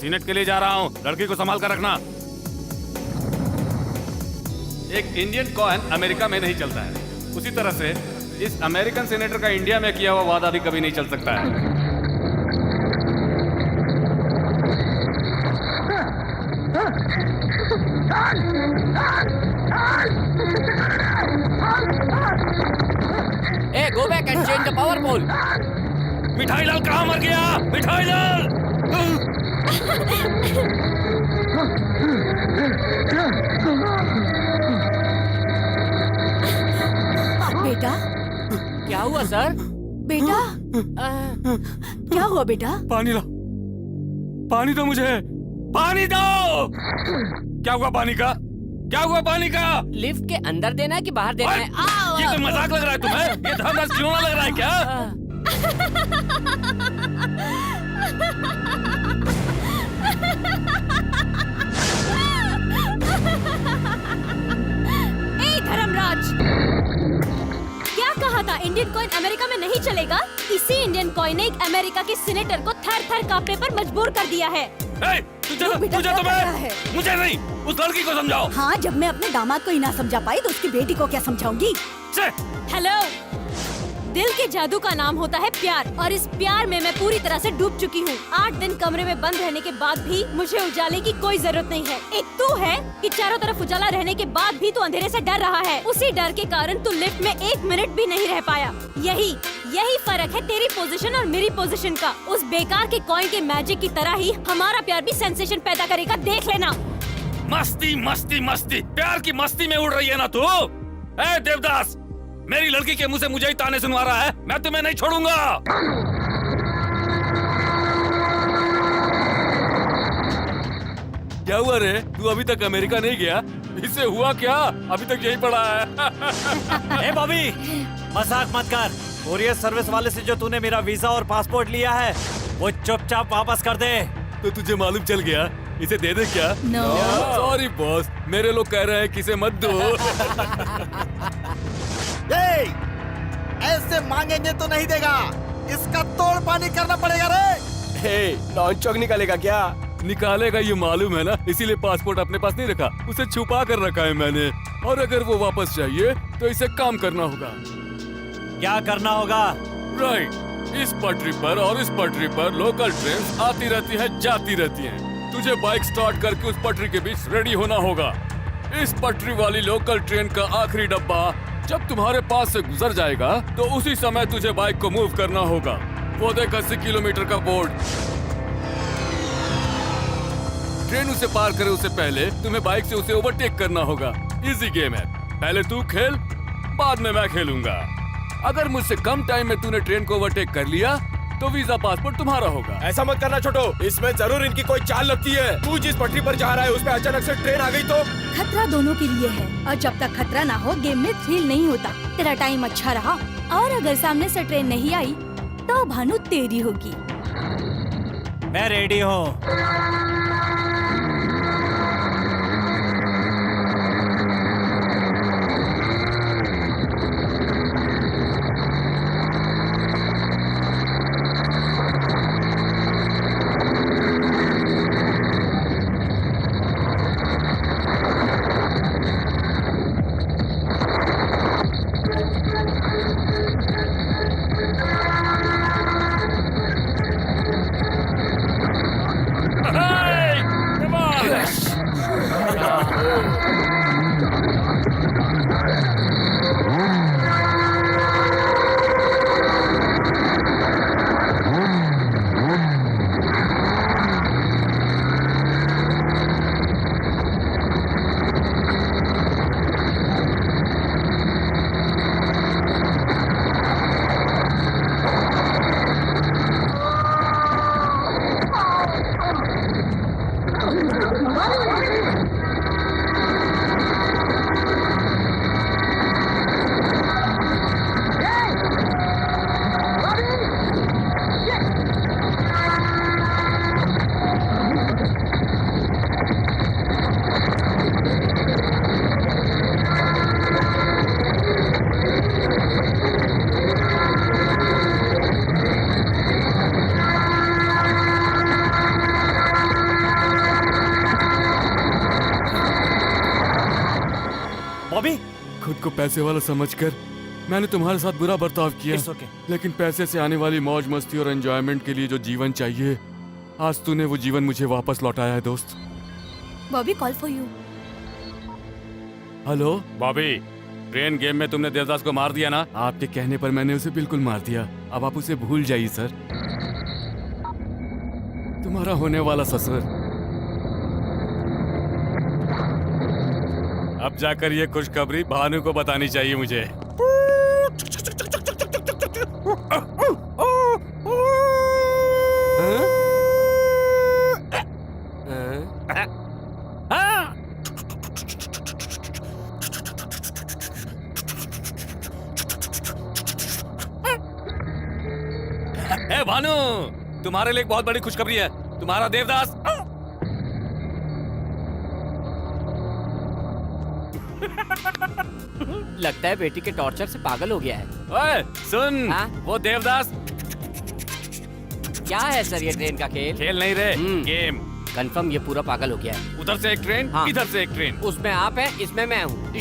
सीनेट के लिए जा रहा हूँ, लड़की को संभाल कर रखना। एक इंडियन कॉइन अमेरिका में नहीं चलता है, उसी तरह से इस अमेरिकन सेनेटर का इंडिया में किया हुआ वादा भी कभी नहीं चल सकता है। ए, go back and change the power pole. मिठाई लाल कहाँ मर गया? मिठाई लाल! बेटा, क्या हुआ सर? बेटा, क्या हुआ बेटा? पानी ला, पानी दो मुझे, पानी दो। क्या हुआ पानी का? क्या हुआ पानी का? लिफ्ट के अंदर देना है कि बाहर देना है? ये कोई मजाक लग रहा है तुम्हें? ये धर्मराज खिलौना लग रहा है क्या? ए धर्मराज, क्या कहा था इंडियन कॉइन अमेरिका में नहीं चलेगा? इसी इंडियन कॉइन ने एक अमेरिका के सीनेटर को थर-थर कांपने पर मजबूर कर दिया है। बेटा, तुझे क्या तो कर रहा है? मुझे नहीं, उस लड़की को समझाओ। हाँ, जब मैं अपने दामाद को ही ना समझा पाई तो उसकी बेटी को क्या समझाऊंगी? हेलो, दिल के जादू का नाम होता है प्यार, और इस प्यार में मैं पूरी तरह से डूब चुकी हूँ। 8 दिन कमरे में बंद रहने के बाद भी मुझे उजाले की कोई जरूरत नहीं है। एक तू है कि चारों तरफ उजाला रहने के बाद भी तू अंधेरे से डर रहा है। उसी डर के कारण तू लिफ्ट में 1 मिनट भी नहीं रह पाया। यही फर्क है तेरी पोजीशन और मेरी पोजीशन का। उस बेकार के कॉइन के मैजिक की तरह ही हमारा प्यार भी सेंसेशन पैदा करेगा, देख लेना। मस्ती मस्ती मस्ती, प्यार की मस्ती में उड़ रही है ना तू? ए देवदास, मेरी लड़की के मुंह से मुझे ही ताने सुनवा रहा है। मैं तुम्हें नहीं छोड़ूंगा। क्या हुआ रे? तू अभी तक अमेरिका नहीं गया? इससे हुआ क्या? अभी तक यही पड़ा है। ए बॉबी, मजाक मत कर। कोरियर सर्विस वाले से जो तूने मेरा वीजा और पासपोर्ट लिया है वो चुपचाप वापस कर दे। तो तुझे मालूम चल गया? इसे दे दे क्या? No. सॉरी बॉस, मेरे लोग कह रहे हैं कि इसे मत दो। ए, ऐसे मांगेंगे तो नहीं देगा, इसका तोड़ पानी करना पड़ेगा रे। हे, लॉन्च चौक निकालेगा क्या? निकालेगा ये मालूम है ना, इसीलिए पासपोर्ट अपने पास नहीं रखा, उसे छुपा कर रखा है मैंने। और अगर वो वापस चाहिए तो इसे काम करना होगा। क्या करना होगा? राइट, इस पटरी पर और इस पटरी पर लोकल ट्रेन आती रहती है, जाती रहती हैं। तुझे बाइक स्टार्ट करके उस पटरी के बीच रेडी होना होगा। इस पटरी वाली लोकल ट्रेन का आखिरी डब्बा जब तुम्हारे पास से गुजर जाएगा तो उसी समय तुझे बाइक को मूव करना होगा। वो देख 80 किलोमीटर का बोर्ड। ट्रेन उसे पार करे उससे पहले तुम्हें बाइक से उसे ओवरटेक करना होगा। इजी गेम है, पहले तू खेल, बाद में मैं खेलूंगा। अगर मुझसे कम टाइम में तूने ट्रेन को ओवरटेक कर लिया तो वीजा पासपोर्ट तुम्हारा होगा। ऐसा मत करना छोटो, इसमें जरूर इनकी कोई चाल लगती है। तू जिस पटरी पर जा रहा है उस पे अचानक से ट्रेन आ गई तो? खतरा दोनों के लिए है, और जब तक खतरा ना हो गेम में थ्रिल नहीं होता। तेरा टाइम अच्छा रहा, और अगर सामने से ट्रेन नहीं आई तो भानु तेरी होगी। मैं रेडी हूँ। बॉबी, खुद को पैसे वाला समझकर मैंने तुम्हारे साथ बुरा बर्ताव किया। It's okay. लेकिन पैसे से आने वाली मौज मस्ती और एंजॉयमेंट के लिए जो जीवन चाहिए, आज तूने वो जीवन मुझे वापस लौटाया है दोस्त। Bobby, call for you. Hello Bobby, train game में तुमने देवदास को मार दिया ना? आपके कहने पर मैंने उसे बिल्कुल मार दिया। अब आप उसे भूल जाइए सर। तुम्हारा होने वाला ससुर। अब जाकर ये खुशखबरी भानु को बतानी चाहिए मुझे। ए भानु, तुम्हारे लिए एक बहुत बड़ी खुशखबरी है। तुम्हारा देवदास लगता है बेटी के टॉर्चर से पागल हो गया है। ओए सुन, हाँ? वो देवदास। क्या है सर ये ट्रेन का खेल? खेल नहीं रे, गेम। कंफर्म ये पूरा पागल हो गया है। उधर से एक ट्रेन, हाँ। इधर से एक ट्रेन। उसमें आप है, इसमें मैं हूँ।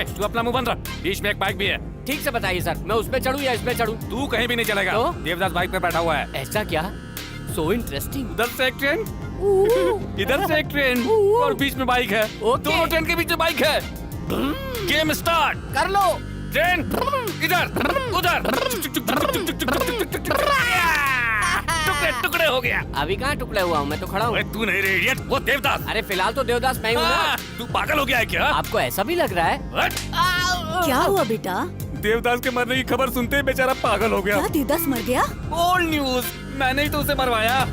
तू अपना मुंह बंद रख, बीच में एक बाइक भी है। ठीक से बताइए सर, मैं उस पे चढ़ूं या इस पे चढ़ूं? तू कहीं भी नहीं चलेगा। तो? देवदास बाइक पे बैठा हुआ है। ऐसा क्या? So interesting. उधर से एक ट्रेन, इधर से एक ट्रेन और बीच में बाइक है। ओके। दोनों ट्रेन के बीच में बाइक है। गेम स्टार्ट कर लो। ट्रेन इधर उधर टुकड़े टुकड़े हो गया। अभी कहाँ टुकड़े हुआ हूँ, मैं तो खड़ा हूँ। अरे तू नहीं रे इडियट, वो देवदास। अरे फिलहाल तो देवदास मैं ही हूँ ना। तू पागल हो गया है क्या? आपको ऐसा भी लग रहा है? हट! क्या हुआ बेटा? देवदास के मरने की खबर सुनते ही बेचारा पागल हो गया। क्या देवदास मर गया? ओल्ड न्यूज, मैंने ही तो उसे मरवाया।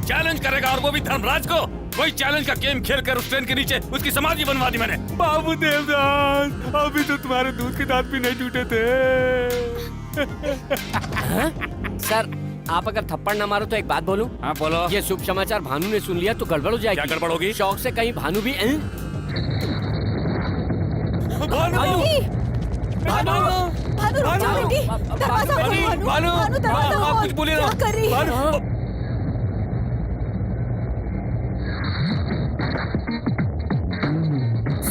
चैलेंज करेगा और वो भी धर्मराज को। वही चैलेंज का गेम खेल कर उस ट्रेन के नीचे उसकी समाधि बनवा दी मैंने। बाबू देवदास, अभी तो तुम्हारे दूध के दांत भी नहीं टूटे थे। सर आप अगर थप्पड़ न मारो तो एक बात बोलूं? हाँ बोलो। ये शुभ समाचार भानु ने सुन लिया तो गड़बड़ हो जाएगी। क्या गड़बड़ होगी? शौक से कहीं भानु भी भानु! भानु रुक जा बेटी, दरवाजा खोलो भानु। भानु! भानु दरवाजा आप खोल। कुछ बोलिए ना। क्या कर रही है?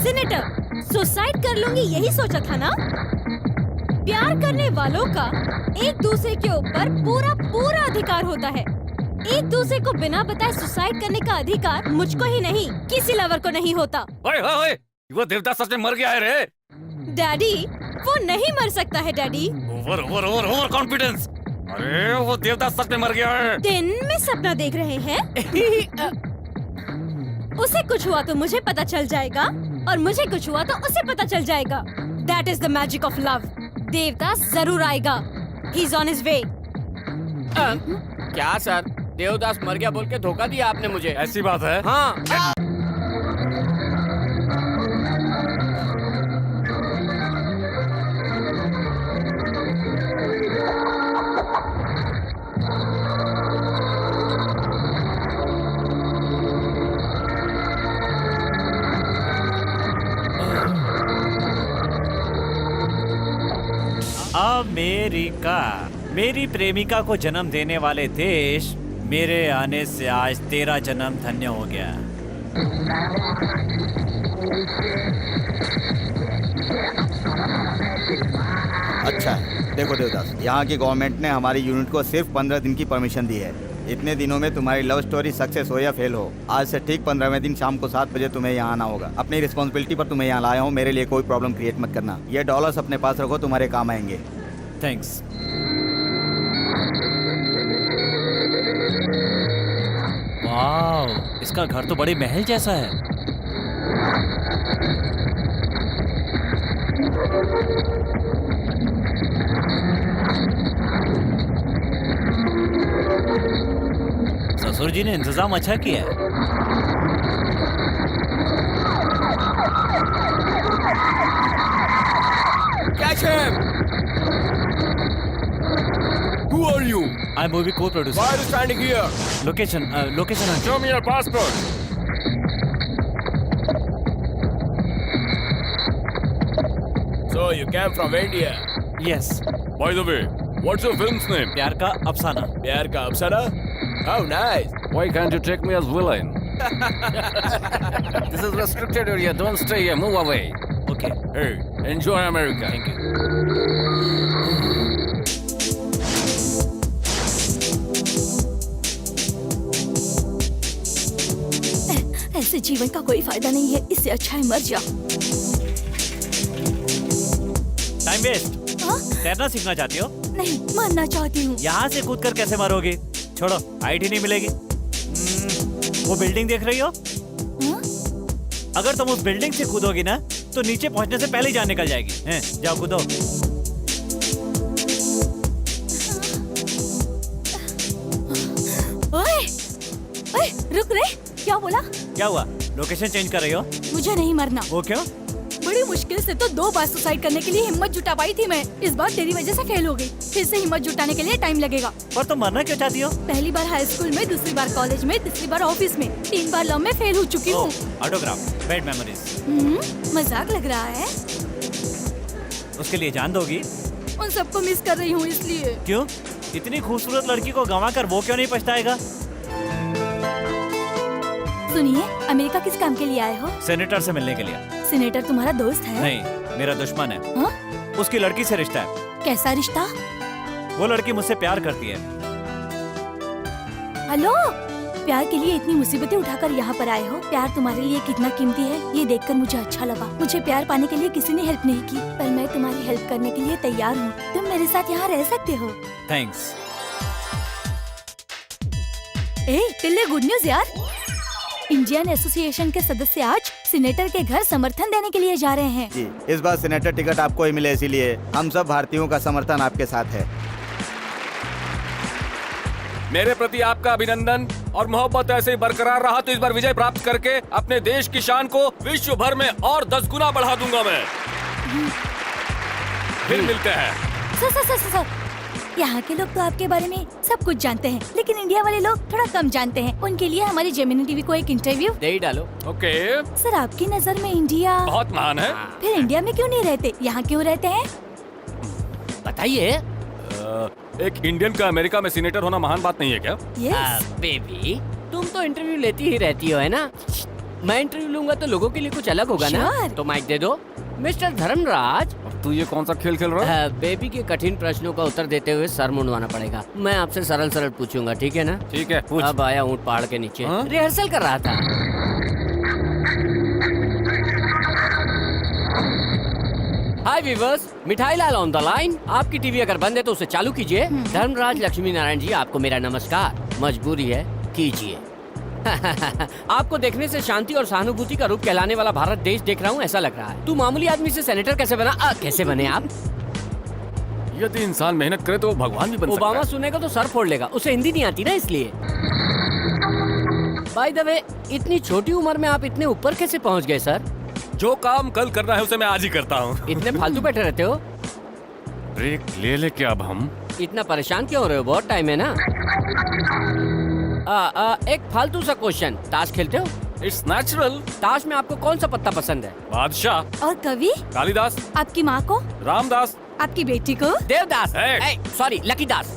सीनेटर, सुसाइड कर लूंगी यही सोचा था ना? प्यार करने वालों का एक दूसरे के ऊपर पूरा पूरा अधिकार होता है। एक दूसरे को बिना बताए सुसाइड करने का अधिकार मुझको ही नहीं, किसी लवर को नहीं होता। ओए ओए ओए, वो देवदास सच में मर गया है रे। डैडी, वो नहीं मर सकता है daddy. Over over over over confidence. अरे वो देवदास सच में मर गया है। दिन में सपना देख रहे हैं? उसे कुछ हुआ तो मुझे पता चल जाएगा और मुझे कुछ हुआ तो उसे पता चल जाएगा। That is the magic of love. Devdas जरूर आएगा। He's on his way. क्या सर, देवदास मर गया बोल के धोखा दिया आपने मुझे। ऐसी बात है? हाँ। अमेरिका, मेरी प्रेमिका को जन्म देने वाले देश, मेरे आने से आज तेरा जन्म धन्य हो गया। अच्छा देखो देवदास, यहाँ की गवर्नमेंट ने हमारी यूनिट को सिर्फ 15 दिन की परमिशन दी है। इतने दिनों में तुम्हारी लव स्टोरी सक्सेस हो या फेल हो, आज से ठीक 15वें दिन शाम को 7 बजे तुम्हें यहाँ आना होगा। अपनी रिस्पॉन्सिबिलिटी पर तुम्हें यहाँ लाया हूँ, मेरे लिए कोई प्रॉब्लम क्रिएट मत करना। ये डॉलर्स अपने पास रखो, तुम्हारे काम आएंगे। थैंक्स। वाह, इसका घर तो बड़े महल जैसा है। ससुर जी ने इंतजाम अच्छा किया है। Catch him! Who are you? I'm movie co-producer. Why are you standing here? Location, location. Show me your passport. So you came from India. Yes. By the way, what's your film's name? प्यार का अफसाना। प्यार का अफसाना? How nice. Why can't you take me as villain? This is restricted area. Don't stay here. Move away. Okay. Hey, enjoy America. Thank you. ऐसे जीवन का कोई फायदा नहीं है, इससे अच्छा है मर जा। Time waste. हाँ? तैरना सीखना चाहती हो? नहीं, मरना चाहती हूँ। यहाँ से कूदकर कैसे मरोगी? छोड़ो, आईडी नहीं मिलेगी। वो बिल्डिंग देख रही हो? हाँ? अगर तुम उस बिल्डिंग से कूदोगी ना तो नीचे पहुंचने से पहले ही जान निकल जाएगी। हैं? जाओ कूदो। ओए, ओए, रुक रे, क्या बोला? क्या हुआ? लोकेशन चेंज कर रही हो? मुझे नहीं मरना। वो क्यों? बड़ी मुश्किल से तो 2 बार सुसाइड करने के लिए हिम्मत जुटा पाई थी मैं। इस बार तेरी वजह से फेल हो गई। फिर से हिम्मत जुटाने के लिए टाइम लगेगा। पर तुम मरना क्यों चाहती हो? पहली बार हाई स्कूल में, दूसरी बार कॉलेज में, तीसरी बार ऑफिस में, 3 बार लव में फेल हो चुकी हूँ। Autograph, bad memories. मजाक लग रहा है? उसके लिए जान दोगी? उन सबको मिस कर रही हूँ इसलिए। क्यों? इतनी खूबसूरत लड़की को गंवा कर वो क्यों नहीं पछताएगा? सुनिए, अमेरिका किस काम के लिए आए हो? सेनेटर से मिलने के लिए। सीनेटर तुम्हारा दोस्त है? नहीं, मेरा दुश्मन है। हाँ? उसकी लड़की से रिश्ता है। कैसा रिश्ता? वो लड़की मुझसे प्यार करती है। हेलो, प्यार के लिए इतनी मुसीबतें उठाकर यहाँ पर आए हो। प्यार तुम्हारे लिए कितना कीमती है ये देखकर मुझे अच्छा लगा। मुझे प्यार पाने के लिए किसी ने हेल्प नहीं की, पर मैं तुम्हारी हेल्प करने के लिए तैयार हूँ। तुम मेरे साथ यहाँ रह सकते हो। थैंक्स। ए टिल्ले, गुड न्यूज यार। इंडियन एसोसिएशन के सदस्य आज सीनेटर के घर समर्थन देने के लिए जा रहे हैं। जी, इस बार सीनेटर टिकट आपको ही मिले, इसीलिए हम सब भारतीयों का समर्थन आपके साथ है। मेरे प्रति आपका अभिनंदन और मोहब्बत ऐसे ही बरकरार रहा तो इस बार विजय प्राप्त करके अपने देश की शान को विश्व भर में और 10 गुना बढ़ा दूंगा मैं। फिर मिलते हैं। सर, यहाँ के लोग तो आपके बारे में सब कुछ जानते हैं, लेकिन इंडिया वाले लोग थोड़ा कम जानते हैं। उनके लिए हमारी जेमिनी टीवी को एक इंटरव्यू दे ही डालो। ओके। सर, आपकी नजर में इंडिया बहुत महान है। फिर इंडिया में क्यों नहीं रहते, यहाँ क्यों रहते हैं? बताइए। एक इंडियन का अमेरिका में सीनेटर होना महान बात नहीं है क्या? यस। बेबी, तुम तो इंटरव्यू लेती ही रहती हो, है ना? मैं इंटरव्यू लूंगा तो लोगों के लिए कुछ अलग होगा ना? Sure. तो माइक दे दो। मिस्टर धर्मराज, तू ये कौन सा खेल खेल रहा है? बेबी के कठिन प्रश्नों का उत्तर देते हुए सर मुंडवाना पड़ेगा। मैं आपसे सरल सरल पूछूंगा, ठीक है ना? ठीक है, पूछ। अब आया ऊँट पहाड़ के नीचे। हाँ? रिहर्सल कर रहा था। हाय वीवर्स, मिठाई लाल ऑन द लाइन। आपकी टीवी अगर बंद है तो उसे चालू कीजिए। धर्मराज लक्ष्मी नारायण जी, आपको मेरा नमस्कार। मजबूरी है, कीजिए। आपको देखने से शांति और सहानुभूति का रूप कहलाने वाला भारत देश देख रहा हूँ ऐसा लग रहा है। तू मामूली आदमी से सेनेटर कैसे बना? कैसे बने आप? यदि इंसान मेहनत करे तो वो भगवान भी बन सकता ओबामा है। सुनेगा तो सर फोड़ लेगा। उसे हिंदी नहीं आती ना, इसलिए। बाय द वे, इतनी छोटी उम्र में आप इतने ऊपर कैसे पहुँच गए सर? जो काम कल करना है उसे मैं आज ही करता हूँ। इतने फालतू बैठे रहते हो? ब्रेक ले ले क्या अब हम? इतना परेशान क्यों हो रहे हो? बहुत टाइम है ना। एक फालतू सा क्वेश्चन, ताश खेलते हो? It's natural. ताश में आपको कौन सा पत्ता पसंद है? बादशाह। और कवि? कालिदास। आपकी माँ को? रामदास। आपकी बेटी को? देवदास। Hey! सॉरी, लकीदास।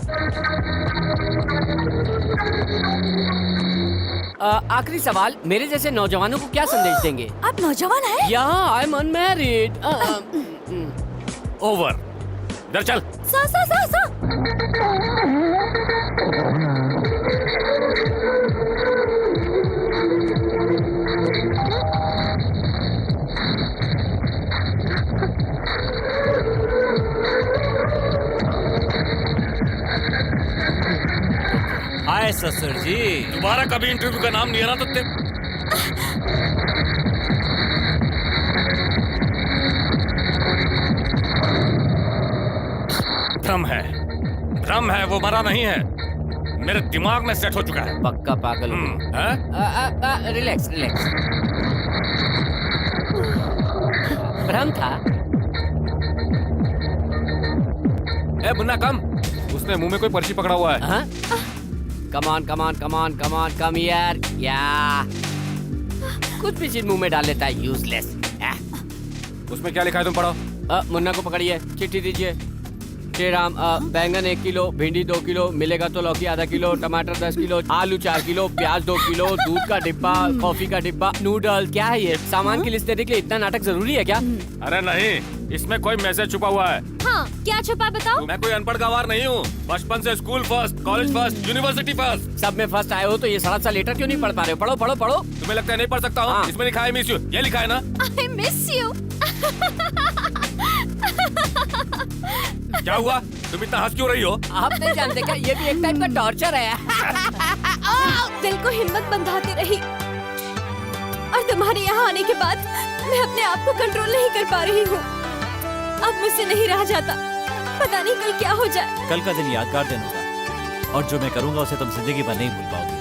आखिरी सवाल, मेरे जैसे नौजवानों को क्या संदेश देंगे? आप नौजवान हैं? या आई एम अनमैरिड। ओवर। इधर चल। सा। हाय ससुर जी। दोबारा कभी इंटरव्यू का नाम नहीं आना तो भ्रम है, वो मरा नहीं है। मेरे दिमाग में सेट हो चुका है। पक्का पागल हो। हैं? रिलैक्स। भ्रम था। ए मुन्ना कम, उसने मुंह में कोई पर्ची पकड़ा हुआ है। कम यार। या कुछ भी चीज मुंह में डाल लेता है, यूजलेस। उसमें क्या लिखा है तुम पढ़ो। मुन्ना को पकड़िए, चिट्ठी दीजिए। श्री राम, बैंगन 1 किलो, भिंडी 2 किलो, मिलेगा तो लौकी आधा किलो, टमाटर 10 किलो, आलू 4 किलो, प्याज 2 किलो, दूध का डिब्बा, कॉफी का डिब्बा, नूडल। क्या है ये? सामान की लिस्ट देने के लिए इतना नाटक जरूरी है क्या? अरे नहीं, इसमें कोई मैसेज छुपा हुआ है। हाँ, क्या छुपा बताओ? मैं कोई अनपढ़ गवार नहीं हूँ। बचपन से school first, college first, university first, सब में फर्स्ट आए हो तो ये सारा लेटर क्यों नहीं पढ़ पा रहे हो? पढ़ो। तुम्हें लगता है नहीं पढ़ सकता हूँ? हाँ। इसमें लिखा है मिस यू, ये लिखा है ना? I miss you. क्या हुआ? तुम इतना हंस क्यों रही हो? आप नहीं जानते क्या? ये भी एक टाइप का टॉर्चर है। दिल को हिम्मत बंधाती रही और तुम्हारे यहाँ आने के बाद मैं अपने आप को कंट्रोल नहीं कर पा रही हूँ। अब मुझसे नहीं रहा जाता। पता नहीं कल क्या हो जाए। कल का दिन यादगार दिन होगा और जो मैं करूंगा उसे तुम जिंदगी भर नहीं भूल पाओगे।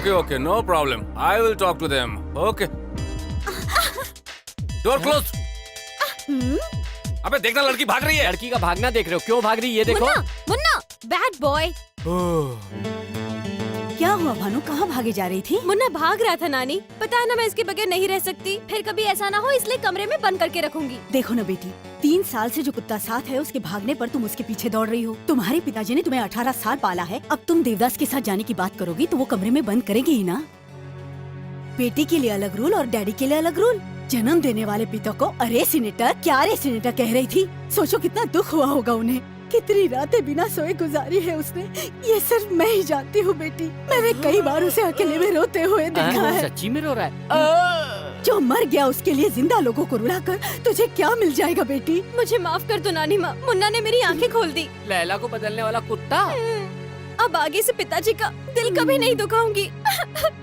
Okay, no problem. I will talk to them. Okay. Door closed. अबे देखना, लड़की भाग रही है। लड़की का भागना देख रहे हो? क्यों भाग रही है? ये देखो। Munna, bad boy. क्या हुआ भानु, कहाँ भागे जा रही थी? मुन्ना भाग रहा था नानी। पता है ना, मैं इसके बगैर नहीं रह सकती। फिर कभी ऐसा ना हो इसलिए कमरे में बंद करके रखूंगी। देखो ना बेटी, 3 साल से जो कुत्ता साथ है उसके भागने पर तुम उसके पीछे दौड़ रही हो। तुम्हारे पिताजी ने तुम्हें 18 साल पाला है। अब तुम देवदास के साथ जाने की बात करोगी तो वो कमरे में बंद करेगी ही ना। बेटी के लिए अलग रूल और डैडी के लिए अलग रूल। जन्म देने वाले पिता को अरे सीनेटर, क्या अरे सीनेटर कह रही थी। सोचो कितना दुख हुआ होगा उन्हें। कितनी रातें बिना सोए गुजारी है उसने, ये सिर्फ मैं ही जानती हूँ बेटी। मैंने कई बार उसे अकेले में रोते हुए देखा है। सच्ची में रो रहा है? जो मर गया उसके लिए जिंदा लोगों को रुलाकर तुझे क्या मिल जाएगा बेटी? मुझे माफ कर दो नानी माँ, मुन्ना ने मेरी आंखें खोल दी। लैला को बदलने वाला कुत्ता। अब आगे से पिताजी का दिल कभी नहीं दुखाऊंगी।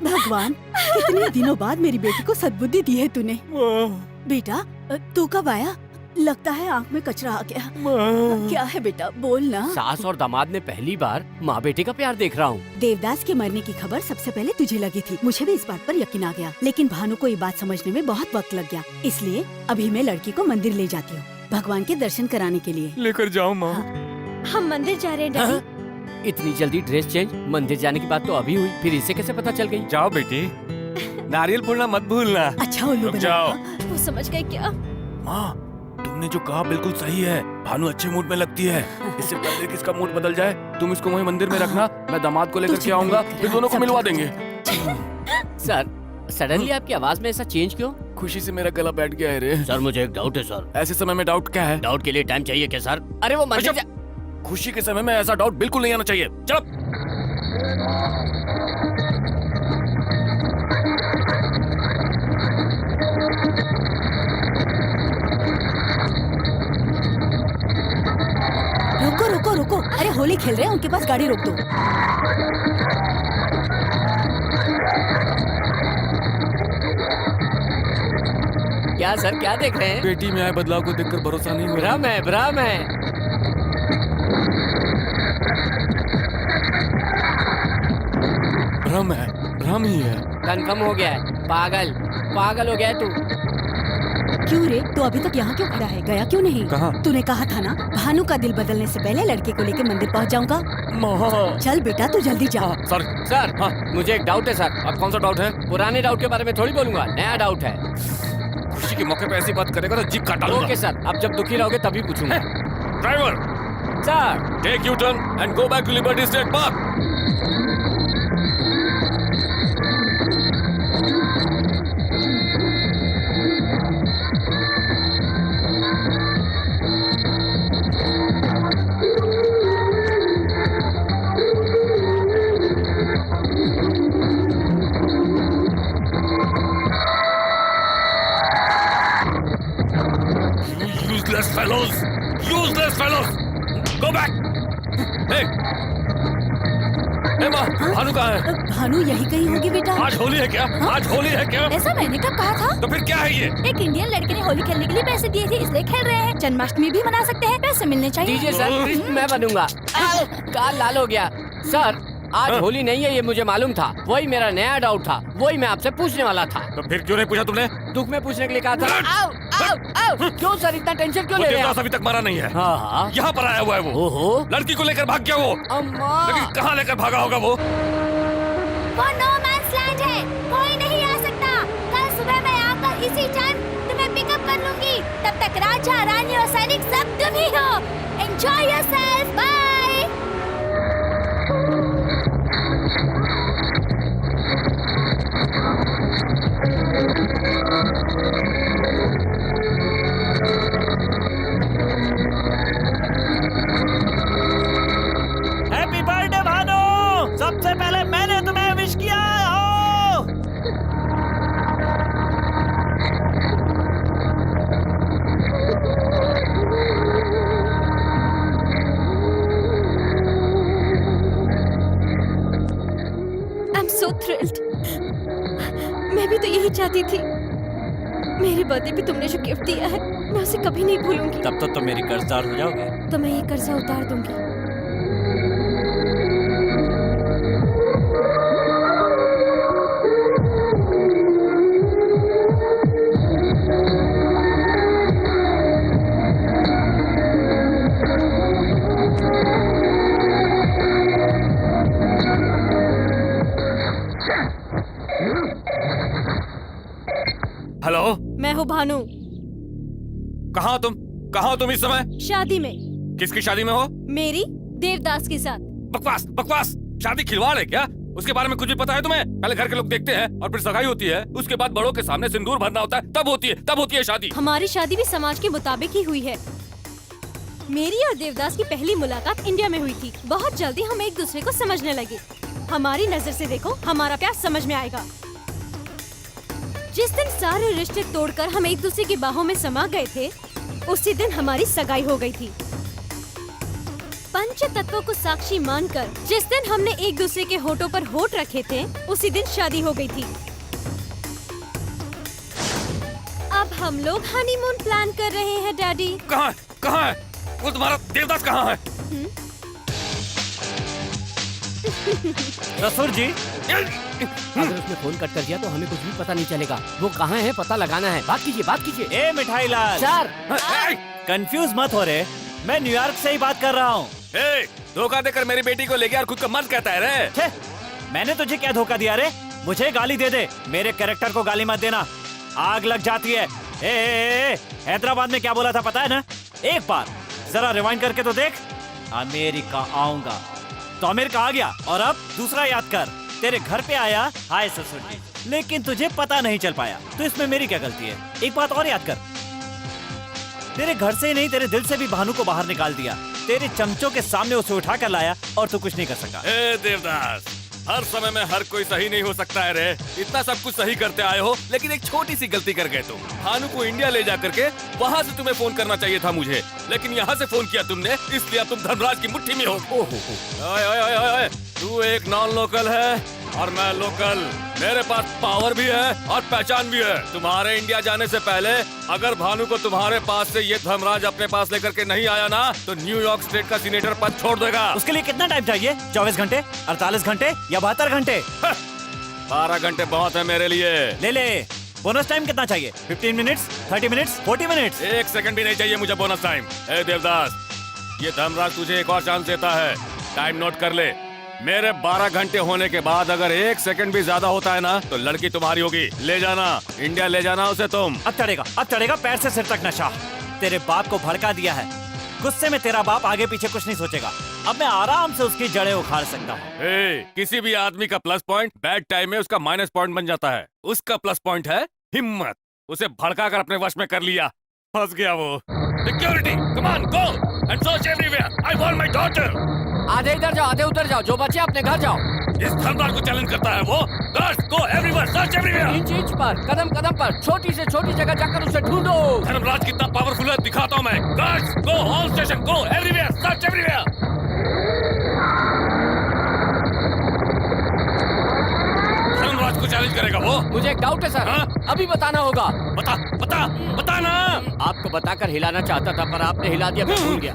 भगवान, कितने दिनों बाद मेरी बेटी को सद्बुद्धि दी है तूने। बेटा तू कब आया? लगता है आँख में कचरा आ गया। क्या है बेटा, बोल ना। सास और दामाद ने पहली बार माँ बेटे का प्यार देख रहा हूँ। देवदास के मरने की खबर सबसे पहले तुझे लगी थी। मुझे भी इस बात पर यकीन आ गया, लेकिन भानु को ये बात समझने में बहुत वक्त लग गया। इसलिए अभी मैं लड़की को मंदिर ले जाती हूँ, भगवान के दर्शन कराने के लिए। लेकर जाओ माँ। हम मंदिर जा रहे हैं डैडी। इतनी जल्दी ड्रेस चेंज? मंदिर जाने की बात तो अभी हुई, फिर इसे कैसे पता चल गई? जाओ बेटी, नारियल फोड़ना मत भूलना। अच्छा उल्लू रुक बना। जाओ। वो समझ गए क्या? माँ, तुमने जो कहा बिल्कुल सही है। भानु अच्छे मूड में लगती है। इससे पहले कि इसका मूड बदल जाए, तुम इसको वहीं मंदिर में रखना। मैं दामाद को लेकर के आऊंगा, फिर दोनों को मिलवा देंगे। सर, सडनली आपकी आवाज में ऐसा चेंज क्यों? खुशी से मेरा गला बैठ गया है रे। सर मुझे एक डाउट है सर। ऐसे समय में डाउट क्या है? डाउट के लिए टाइम चाहिए क्या सर? अरे वो मंदिर खुशी के समय में ऐसा डाउट बिल्कुल नहीं आना चाहिए। चलो। रुको रुको रुको, अरे होली खेल रहे हैं, उनके पास गाड़ी रोक दो। क्या सर, क्या देख रहे हैं? बेटी में आए बदलाव को देखकर भरोसा नहीं हो रहा। भ्रम है, भ्रम है। भ्रम है, भ्रम ही है। कंफर्म हो गया है। पागल, पागल हो गया है तू। क्यों रे, तू अभी तक यहाँ क्यों खड़ा है? गया क्यों नहीं? कहाँ? तूने कहा था ना भानु का दिल बदलने से पहले लड़के को लेके मंदिर पहुँच जाऊंगा। चल बेटा तू जल्दी जा। सर, सर मुझे एक डाउट है सर। अब कौन सा डाउट है? पुराने डाउट के बारे में थोड़ी बोलूंगा, नया डाउट है। खुशी के मौके पे ऐसी बात करेगा तो जीप काट डालूंगा। ओके सर, अब जब दुखी रहोगे तभी पूछूंगा। Driver, sir take you turn and go back to Liberty State Park. Useless fellows! Useless fellows! Go back! Hey! माँ, भानु कहाँ है? भानु यही कहीं होगी बेटा। आज होली है क्या? आज होली है क्या? ऐसा मैंने कब कहा था? तो फिर क्या है ये? एक इंडियन लड़के ने होली खेलने के लिए पैसे दिए थे, इसलिए खेल रहे हैं। जन्माष्टमी भी मना सकते हैं, पैसे मिलने चाहिए। दीजिए सर, कृष्ण मैं बनूंगा। काल लाल हो गया। सर आज होली नहीं है ये मुझे मालूम था, वही मेरा नया डाउट था, वही मैं आपसे पूछने वाला था। तो फिर क्यों नहीं पूछा तुमने? दुख में पूछने के लिए कहा था। आओ, आओ, आओ। क्यों सर इतना टेंशन क्यों ले रहे हैं आप? अभी तक मारा नहीं है। हाँ हाँ, यहाँ पर आया हुआ है वो। ओहो, लड़की को लेकर भाग गया वो। अम्मा। लेकिन कहाँ लेकर भागा होगा वो? वो नो मैंस लैंड है, कोई नहीं आ सकता। कल सुबह मैं आकर इसी टाइम तुम्हें पिकअप कर लूंगी। तब तक राजा, रानी और सैनिक सब तुम ही हो। Enjoy yourself, bye. Happy birthday Bhanu, सबसे पहले मैंने तुम्हें विश किया हो। I'm so thrilled. मैं भी तो यही चाहती थी। मेरे बर्थडे पे तुमने जो गिफ्ट दिया है, मैं उसे कभी नहीं भूलूंगी। तब तो तुम मेरी कर्जदार हो जाओगे। तो मैं ये कर्जा उतार दूंगी। हेलो, मैं हूँ भानु। कहाँ तुम? कहाँ तुम इस समय? शादी में। किसकी शादी में हो? मेरी देवदास के साथ। बकवास, बकवास। शादी खिलवाड़ है क्या? उसके बारे में कुछ भी पता है तुम्हें? पहले घर के लोग देखते हैं और फिर सगाई होती है, उसके बाद बड़ों के सामने सिंदूर भरना होता है, तब होती है शादी। हमारी शादी भी समाज के मुताबिक ही हुई है। मेरी और देवदास की पहली मुलाकात इंडिया में हुई थी। बहुत जल्दी हम एक दूसरे को समझने लगे। हमारी नजर से देखो, हमारा प्यार समझ में आएगा। जिस दिन सारे रिश्ते तोड़कर हम एक दूसरे की बाहों में समा गए थे, उसी दिन हमारी सगाई हो गई थी। पंच तत्वों को साक्षी मानकर जिस दिन हमने एक दूसरे के होठों पर होठ रखे थे, उसी दिन शादी हो गई थी। अब हम लोग हनीमून प्लान कर रहे हैं डैडी। कहाँ है? वो तुम्हारा देवदास कहाँ है? ससुर जी, अगर उसने फोन कट कर दिया तो हमें कुछ भी पता नहीं चलेगा। वो कहाँ है पता लगाना है। बात कीजिए। ए मिठाई लाल सर, कंफ्यूज मत हो रे, मैं न्यूयॉर्क से ही बात कर रहा हूँ। धोखा देकर मेरी बेटी को ले गया और खुद को मर्द कहता है रे। छे, मैंने तुझे क्या धोखा दिया रे? मुझे गाली दे दे, मेरे कैरेक्टर को गाली मत देना, आग लग जाती है। ए, हैदराबाद में क्या बोला था पता है ना? एक बार जरा रिवाइंड करके तो देख। अमेरिका आऊंगा तो अमेरिका आ गया, और अब दूसरा याद कर, तेरे घर पे आया, हाय ससुर जी, लेकिन तुझे पता नहीं चल पाया, तो इसमें मेरी क्या गलती है? एक बात और याद कर, तेरे घर से ही नहीं तेरे दिल से भी भानु को बाहर निकाल दिया, तेरे चमचों के सामने उसे उठा कर लाया और तू कुछ नहीं कर सका। देवदास, हर समय में हर कोई सही नहीं हो सकता है रे। इतना सब कुछ सही करते आए हो, लेकिन एक छोटी सी गलती कर गए तुम। भानु को इंडिया ले जा करके वहाँ से तुम्हें फोन करना चाहिए था मुझे, लेकिन यहाँ से फोन किया तुमने, इसलिए अब तुम धर्मराज की मुट्ठी में हो। ओए, तू एक नॉन लोकल है और मैं लोकल। मेरे पास पावर भी है और पहचान भी है। तुम्हारे इंडिया जाने से पहले अगर भानु को तुम्हारे पास से ये धर्मराज अपने पास लेकर के नहीं आया ना, तो न्यूयॉर्क स्टेट का सीनेटर पद छोड़ देगा। उसके लिए कितना टाइम चाहिए? 24 घंटे, 48 घंटे या 72 घंटे? 12 घंटे बहुत है मेरे लिए। ले बोनस टाइम कितना चाहिए? 15 मिनट्स, 30 मिनट्स, 40 मिनट्स? 1 सेकंड भी नहीं चाहिए मुझे बोनस टाइम। ए देवदास, ये धर्मराज तुझे एक और चांस देता है, टाइम नोट कर ले। मेरे 12 घंटे होने के बाद अगर 1 सेकंड भी ज्यादा होता है ना, तो लड़की तुम्हारी होगी। ले जाना, इंडिया ले जाना उसे तुम। अब चढ़ेगा पैर से सिर तक नशा। तेरे बाप को भड़का दिया है, गुस्से में तेरा बाप आगे पीछे कुछ नहीं सोचेगा। अब मैं आराम से उसकी जड़ें उखाड़ सकता हूँ। किसी भी आदमी का प्लस पॉइंट बैड टाइम में उसका माइनस पॉइंट बन जाता है। उसका प्लस पॉइंट है हिम्मत। उसे भड़का कर अपने वश में कर लिया, फंस गया वो। Security, come on, go and search everywhere. I want my daughter. आधे इधर जाओ, आधे उधर जाओ, जो बचे अपने घर जाओ। इस धर्मराज को चैलेंज करता है वो। गार्ड्स, गो एवरीवेयर, सर्च एवरीवेयर। इंच पर, कदम कदम पर, छोटी से छोटी जगह जाकर उसे ढूंढो। धर्मराज कितना पावरफुल है दिखाता हूँ मैं। Guards, go all station, go everywhere, search everywhere. Dharmaraj को चैलेंज करेगा वो। मुझे एक डाउट है सर। अभी बताना होगा। बता ना। आपको बताकर हिलाना चाहता था, पर आपने हिला दिया, मैं भूल गया।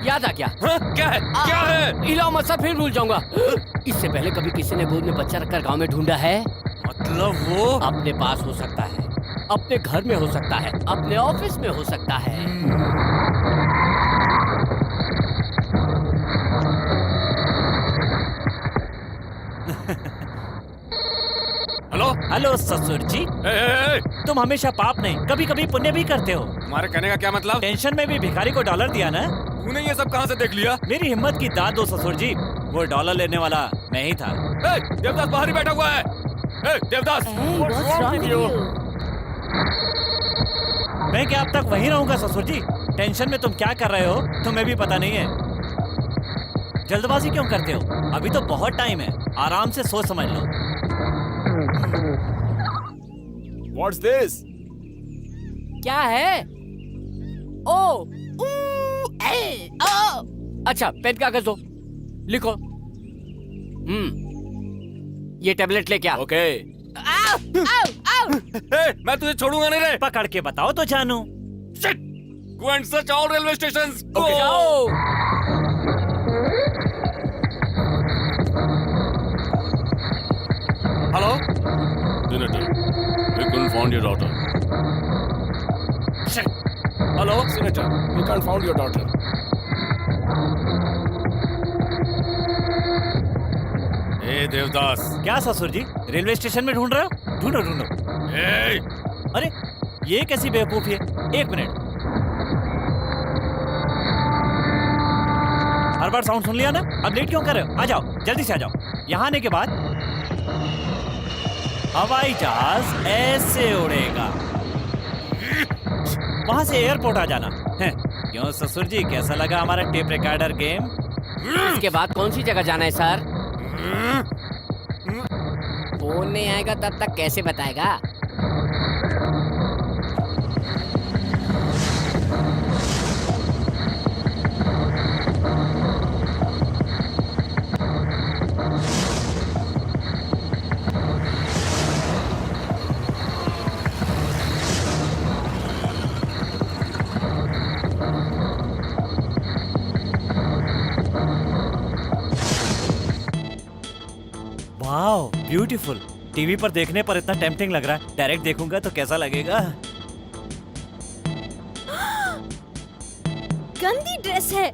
याद आ गया। क्या है? हिलाओ मत सर, फिर भूल जाऊंगा। इससे पहले कभी किसी ने गोद में बच्चा रखकर गांव में ढूंढा है? मतलब वो अपने पास हो सकता है, अपने घर में हो सकता है, अपने ऑफिस में हो सकता है। हेलो ससुर जी। तुम हमेशा पाप नहीं, कभी कभी पुण्य भी करते हो। तुम्हारे कहने का क्या मतलब? टेंशन में भी भिखारी को डॉलर दिया ना? तूने ये सब कहाँ से देख लिया? मेरी हिम्मत की दाद दो ससुर जी, वो डॉलर लेने वाला मैं ही था। देवदास बाहर ही बैठा हुआ है। देवदास, मैं क्या अब तक वहीं रहूंगा ससुर जी? टेंशन में तुम क्या कर रहे हो तुम्हें भी पता नहीं है। जल्दबाजी क्यों करते हो? अभी तो बहुत टाइम है, आराम से सोच समझ लो। What's this? क्या है? ओ, अच्छा, पेन कागज दो, लिखो। ये टैबलेट लेके आ। ओके। मैं तुझे छोड़ूंगा नहीं रे। पकड़ के बताओ तो जानू। Go and search all railway stations. Go. जाओ। Hello? Senator, we couldn't find your daughter. Shit. Hello, Senator. We can't find your daughter. ए देवदास। क्या ससुर जी, रेलवे स्टेशन में ढूंढ रहे हो? ढूंढो। अरे ये कैसी बेवकूफी है? 1 मिनट। हर बार साउंड सुन लिया ना? अब लेट क्यों कर रहे हो? आ जाओ, जल्दी से आ जाओ। यहाँ आने के बाद हवाई जहाज ऐसे उड़ेगा, वहां से एयरपोर्ट आ जाना है। क्यों ससुर जी, कैसा लगा हमारा टेप रिकॉर्डर गेम? इसके बाद कौन सी जगह जाना है सर? फोन नहीं आएगा तब तक कैसे बताएगा? Wow, beautiful. टीवी पर देखने पर इतना टेम्पटिंग लग रहा है, डायरेक्ट देखूंगा तो कैसा लगेगा? गंदी ड्रेस है।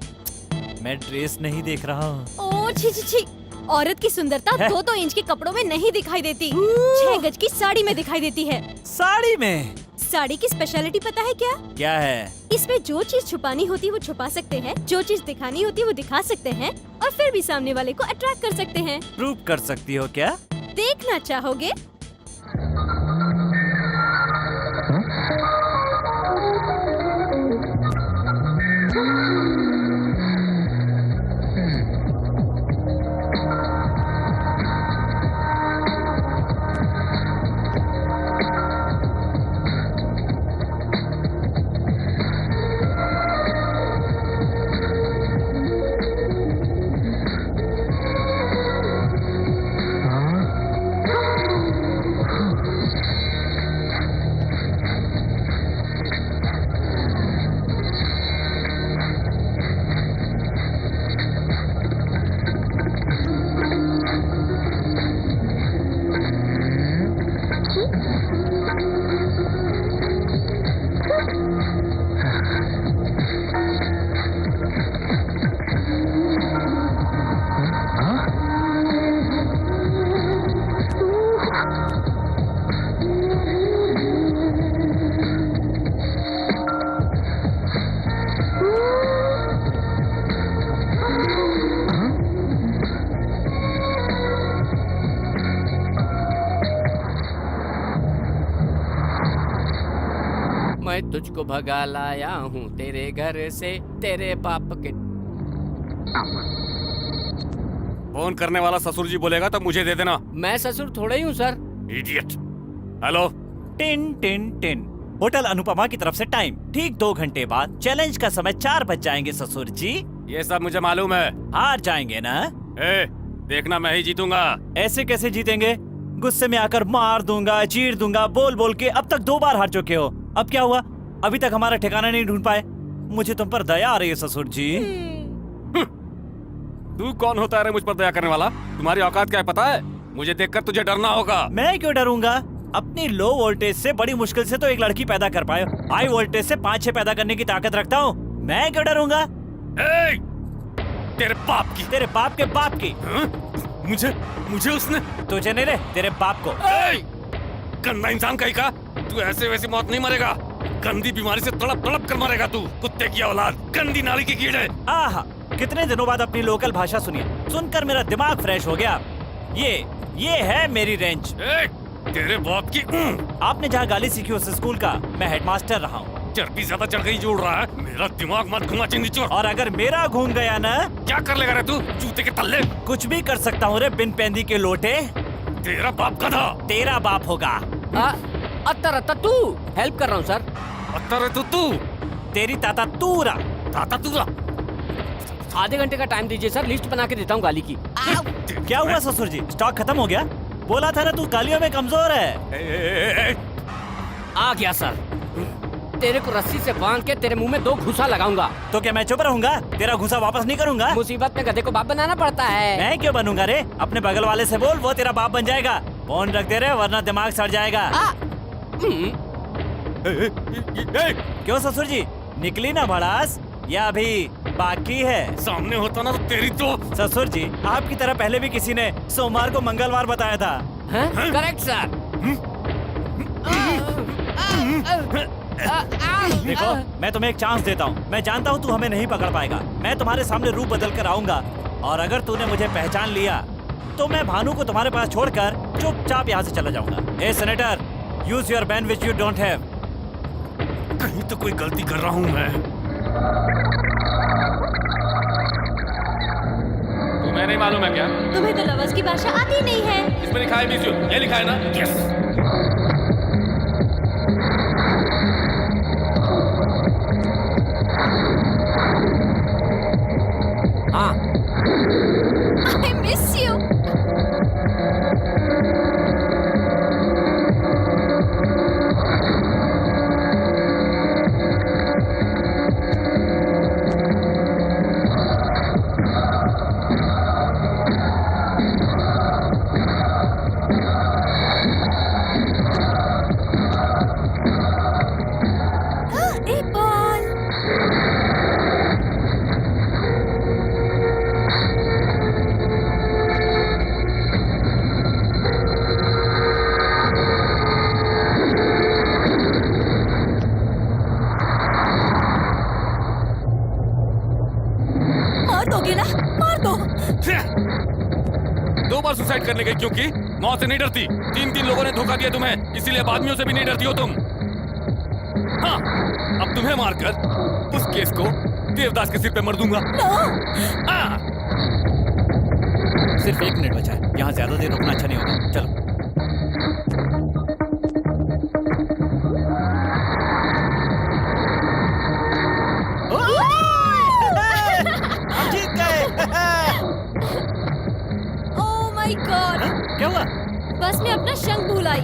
मैं ड्रेस नहीं देख रहा हूँ। ओ छी छी छी। औरत की सुंदरता 2-2 इंच के कपड़ों में नहीं दिखाई देती, 6 गज की साड़ी में दिखाई देती है। साड़ी में? साड़ी की स्पेशलिटी पता है क्या? क्या है? इसमें जो चीज छुपानी होती है वो छुपा सकते हैं, जो चीज दिखानी होती है वो दिखा सकते हैं, और फिर भी सामने वाले को अट्रैक्ट कर सकते हैं। प्रूव कर सकती हो क्या? देखना चाहोगे? मैं तुझको भगा लाया हूँ तेरे घर से, तेरे बाप के। फोन करने वाला ससुर जी बोलेगा तो मुझे दे देना। मैं ससुर थोड़ा ही हूँ sir. Idiot. Hello. Tin tin tin. Hotel Anupama की तरफ से टाइम ठीक 2 घंटे बाद। चैलेंज का समय 4 बज जाएंगे ससुर जी। ये सब मुझे मालूम है। हार जाएंगे ना? देखना मैं ही जीतूंगा। ऐसे कैसे जीतेंगे? गुस्से में आकर मार दूंगा, चीर दूंगा, बोल बोल के अब तक 2 बार हार चुके हो। अब क्या हुआ? अभी तक हमारा ठिकाना नहीं ढूंढ पाए। मुझे तुम पर दया आ रही है ससुर जी। तू कौन होता है रे मुझ पर दया करने वाला? तुम्हारी औकात क्या है पता है? मुझे देखकर तुझे डरना होगा। मैं क्यों डरूंगा? अपनी लो वोल्टेज से बड़ी मुश्किल से तो एक लड़की पैदा कर पाए, हाई वोल्टेज से 5-6 पैदा करने की ताकत रखता हूँ। मैं क्यों डरूंगा? तेरे बाप की। तेरे बाप के बाप की। मुझे उसने। तुझे नहीं रे, तेरे बाप को। गंदा इंसान कहीं का। तू ऐसे वैसी मौत नहीं मरेगा, गंदी बीमारी से तड़प तड़प कर मरेगा तू। कुत्ते की औलाद, गंदी नाली की कीड़े। आहा, कितने दिनों बाद अपनी लोकल भाषा सुनी, सुनकर मेरा दिमाग फ्रेश हो गया। ये है मेरी रेंज। तेरे बाप की। आपने जहाँ गाली सीखी उस स्कूल का मैं हेडमास्टर रहा हूँ। चर्बी ज्यादा चढ़ गई जोड़ रहा है। मेरा दिमाग मत घुमा चिंदी चोर। और अगर मेरा घूम गया ना, क्या कर लेगा रे तू? जूते के तल्ले। कुछ भी कर सकता हूँ रे बिन पैंदी के लोटे। तेरा बाप गधा। तेरा बाप होगा। अत्तर तू हेल्प कर रहा हूँ सर। अत्तर तू। तेरी ताता तूरा। ताता तूरा। आधे घंटे का टाइम दीजिए सर, लिस्ट बना के देता हूँ गाली की। क्या हुआ ससुर जी? स्टॉक खत्म हो गया? बोला था ना तू गालियों में कमजोर है। आ गया सर। तेरे को रस्सी से बांध के तेरे मुंह में 2 घुसा लगाऊंगा। तो क्या मैं चुप रहूंगा? तेरा घुसा वापस नहीं करूंगा। मुसीबत में गधे को बाप बनाना पड़ता है। मैं क्यों बनूंगा रे? अपने बगल वाले से बोल, वो तेरा बाप बन जाएगा। फोन रख दे रे, वरना दिमाग सड़ जाएगा। क्यों ससुर जी, निकली ना भड़ास या अभी बाकी है? सामने होता ना तो तेरी तो। ससुर जी, आपकी तरह पहले भी किसी ने सोमवार को मंगलवार बताया था। Correct sir. देखो, मैं तुम्हें एक चांस देता हूँ। मैं जानता हूँ तू हमें नहीं पकड़ पाएगा। मैं तुम्हारे सामने रूप बदल कर आऊंगा, और अगर तूने मुझे पहचान लिया तो मैं भानु को तुम्हारे पास छोड़कर चुपचाप यहाँ से चला जाऊंगा। A senator, use your ban which you don't have. कहीं तो कोई गलती कर रहा हूँ मैं। तुम्हें नहीं मालूम है क्या? तुम्हें तो लवर्स की भाषा आती नहीं है। इसमें लिखा है मिस यू, ये लिखा है ना? यस। हाँ, I miss you. A ball. मार दोगे ना? मार दो। दो बार सुसाइड करने गई क्योंकि मौत से नहीं डरती। 3 लोगों ने धोखा दिया तुम्हें, इसीलिए अब आदमियों से भी नहीं डरती हो तुम। हाँ, अब तुम्हें मारकर उस केस को देवदास के सिर पे मर दूंगा। हाँ। सिर्फ 1 मिनट बचा है, यहाँ ज्यादा देर रुकना अच्छा नहीं होगा। चलो। हम जीत गए। Oh my God! क्या हुआ? बस मैं अपना शंख भूल आई।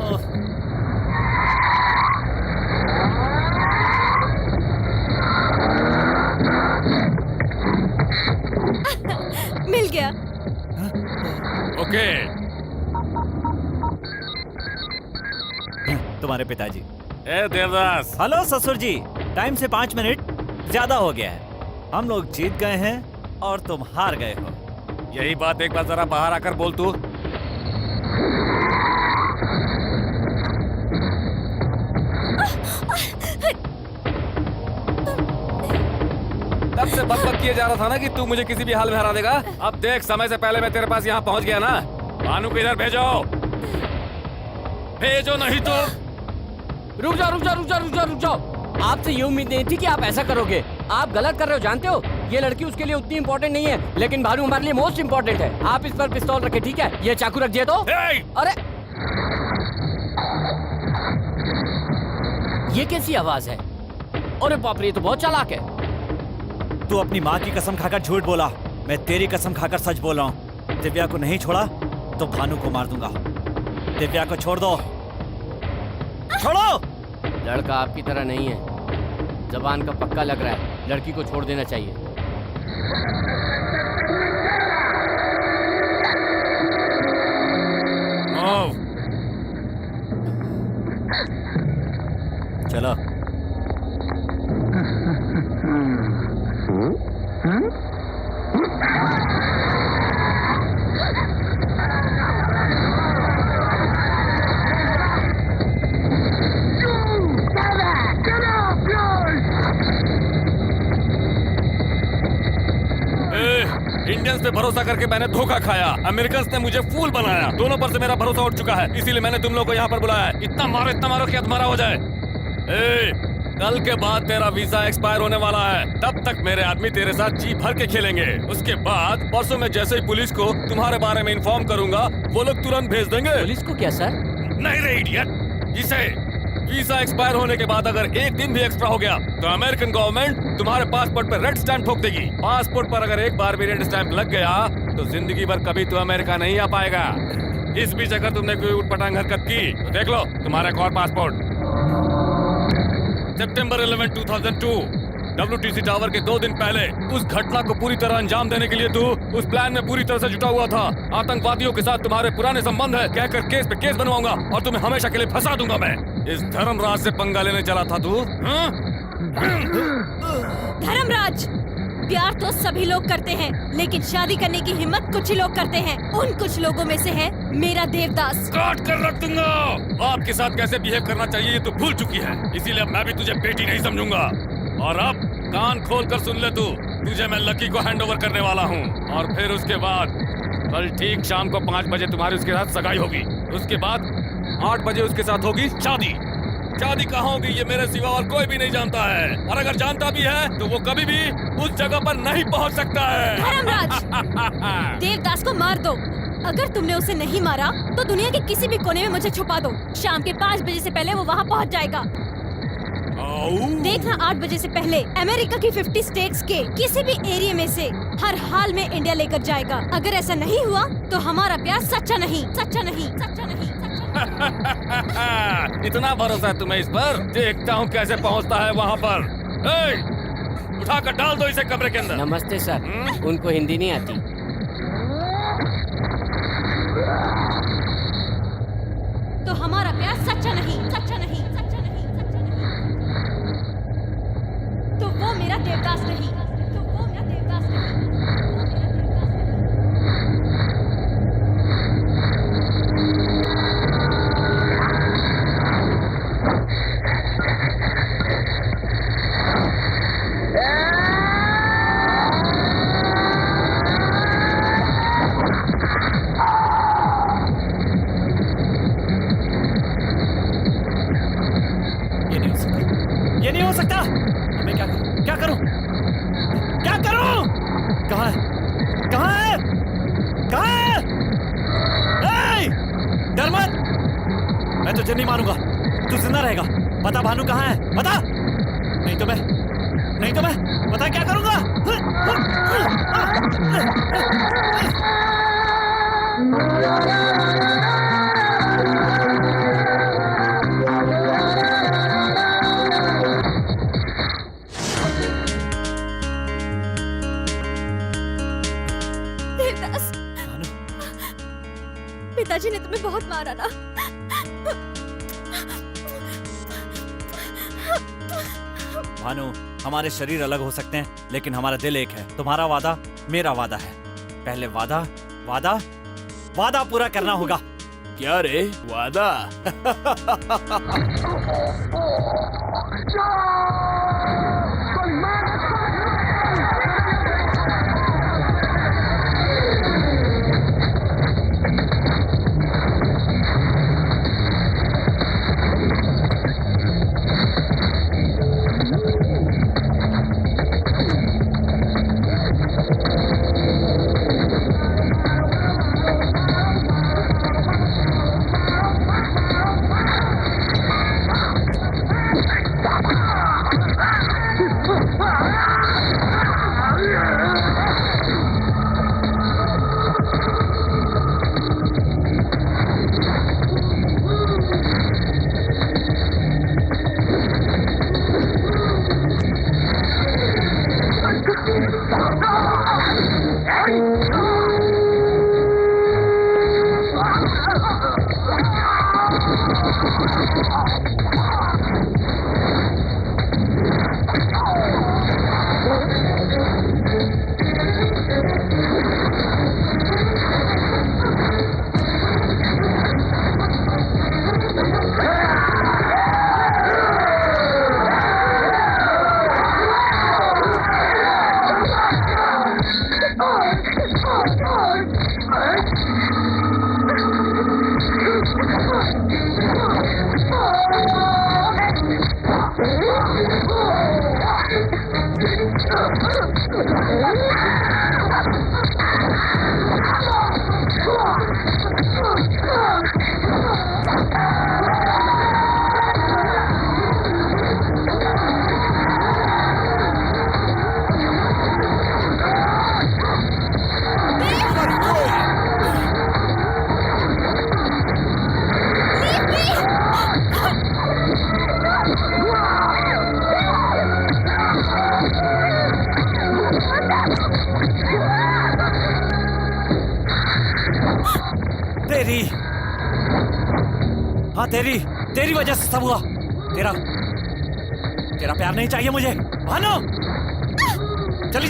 मिल गया। ओके। तुम्हारे पिताजी। ए देवदास। हेलो ससुर जी, टाइम से 5 मिनट ज्यादा हो गया है। हम लोग जीत गए हैं और तुम हार गए हो। यही बात एक बार जरा बाहर आकर बोल तू। तब से बक किए जा रहा था ना कि तू मुझे किसी भी हाल में हरा देगा। अब देख, समय से पहले मैं तेरे पास यहाँ पहुँच गया ना। भानु को इधर भेजो, भेजो नहीं तो। रुक जाओ, रुक जाओ, रुक जाओ, रुक जाओ, रुक जाओ। आपसे ये उम्मीद नहीं थी कि आप ऐसा करोगे। आप गलत कर रहे हो, जानते हो। ये लड़की उसके लिए उतनी इम्पोर्टेंट नहीं है, लेकिन भानु हमारे लिए मोस्ट इम्पोर्टेंट है। आप इस पर पिस्तौल रखे, ठीक है? ये चाकू रख दिए तो। अरे, ये कैसी आवाज है? अरे बाप रे, ये तो बहुत चालाक है। तू अपनी माँ की कसम खाकर झूठ बोला, मैं तेरी कसम खाकर सच बोल रहा हूँ। दिव्या को नहीं छोड़ा तो भानु को मार दूंगा। दिव्या को छोड़ दो, छोड़ो। लड़का आपकी तरह नहीं है, जबान का पक्का लग रहा है। लड़की को छोड़ देना चाहिए। चलो। इंडियंस पे भरोसा करके मैंने धोखा खाया। अमेरिकन्स ने मुझे फूल बनाया। दोनों पर से मेरा भरोसा उठ चुका है, इसीलिए मैंने तुम लोगों को यहाँ पर बुलाया है। इतना मारो कि तुम्हारा हो जाए। कल के बाद तेरा वीजा एक्सपायर होने वाला है। तब तक मेरे आदमी तेरे साथ जी भर के खेलेंगे। उसके बाद परसों में जैसे ही पुलिस को तुम्हारे बारे में इन्फॉर्म करूंगा, वो लोग तुरंत भेज देंगे। पुलिस को क्या सर? नहीं रे इडियट, इसे वीजा एक्सपायर होने के बाद अगर 1 दिन भी एक्स्ट्रा हो गया तो अमेरिकन गवर्नमेंट तुम्हारे पासपोर्ट पर रेड स्टैंप ठोक देगी। पासपोर्ट पर अगर एक बार भी रेड स्टैंप लग गया तो जिंदगी भर कभी तू अमेरिका नहीं आ पाएगा। इस बीच अगर तुमने कोई उटपटांग हरकत की तो देख लो तुम्हारा एक और पासपोर्ट। सितंबर 11, 2002 WTC टावर के 2 दिन पहले उस घटना को पूरी तरह अंजाम देने के लिए तू उस प्लान में पूरी तरह से जुटा हुआ था। आतंकवादियों के साथ तुम्हारे पुराने संबंध है कहकर केस पे केस बनवाऊंगा और तुम्हें हमेशा के लिए फंसा दूंगा मैं। इस धर्मराज से पंगा लेने चला था तू। धर्मराज, प्यार तो सभी लोग करते हैं, लेकिन शादी करने की हिम्मत कुछ ही लोग करते हैं। उन कुछ लोगों में से है मेरा देवदास। काट कर रख दूंगा। आपके साथ कैसे बिहेव करना चाहिए ये तो भूल चुकी है, इसीलिए अब मैं भी तुझे बेटी नहीं समझूंगा। और अब कान खोल कर सुन ले तू, तुझे मैं लकी को हैंड ओवर करने वाला हूँ और फिर उसके बाद कल ठीक शाम को 5 बजे तुम्हारी उसके साथ सगाई होगी। उसके बाद 8 बजे उसके साथ होगी शादी। शादी कहाँ होगी ये मेरे सिवा और कोई भी नहीं जानता है, और अगर जानता भी है तो वो कभी भी उस जगह पर नहीं पहुँच सकता है। धर्मराज, देवदास को मार दो। अगर तुमने उसे नहीं मारा तो दुनिया के किसी भी कोने में मुझे छुपा दो। शाम के 5 बजे से पहले वो वहाँ पहुँच जाएगा। देखना 8 बजे से पहले अमेरिका की 50 स्टेट्स के किसी भी एरिया में से हर हाल में इंडिया लेकर जाएगा। अगर ऐसा नहीं हुआ तो हमारा प्यार सच्चा नहीं, सच्चा नहीं, सच्चा नहीं, सच्चा नहीं। इतना भरोसा है तुम्हें इस पर? देखता हूँ कैसे पहुँचता है वहाँ पर। उठाकर डाल दो इसे कमरे के अंदर। नमस्ते सर, उनको हिंदी नहीं आती। तो हमारा प्यार सच्चा नहीं, सच्चा नहीं, सच्चा नहीं, सच्चा नहीं। तो वो मेरा देवदास नहीं, तो वो मेरा देवदास नहीं, वो मेरा देवदास ये नहीं हो सकता। मैं क्या करूं? क्या करूं? कहाँ है? कहाँ है? कहाँ है? डर मत, मैं तुझे नहीं मारूंगा, तू जिंदा रहेगा। पता भानु कहाँ है? पता नहीं तो मैं पता क्या करूंगा? पिताजी ने तुम्हें बहुत मारा ना। भानु, हमारे शरीर अलग हो सकते हैं लेकिन हमारा दिल एक है। तुम्हारा वादा मेरा वादा है। पहले वादा पूरा करना होगा। क्या रे वादा? तेरी वजह से सब हुआ। तेरा प्यार नहीं चाहिए मुझे। भानु, चली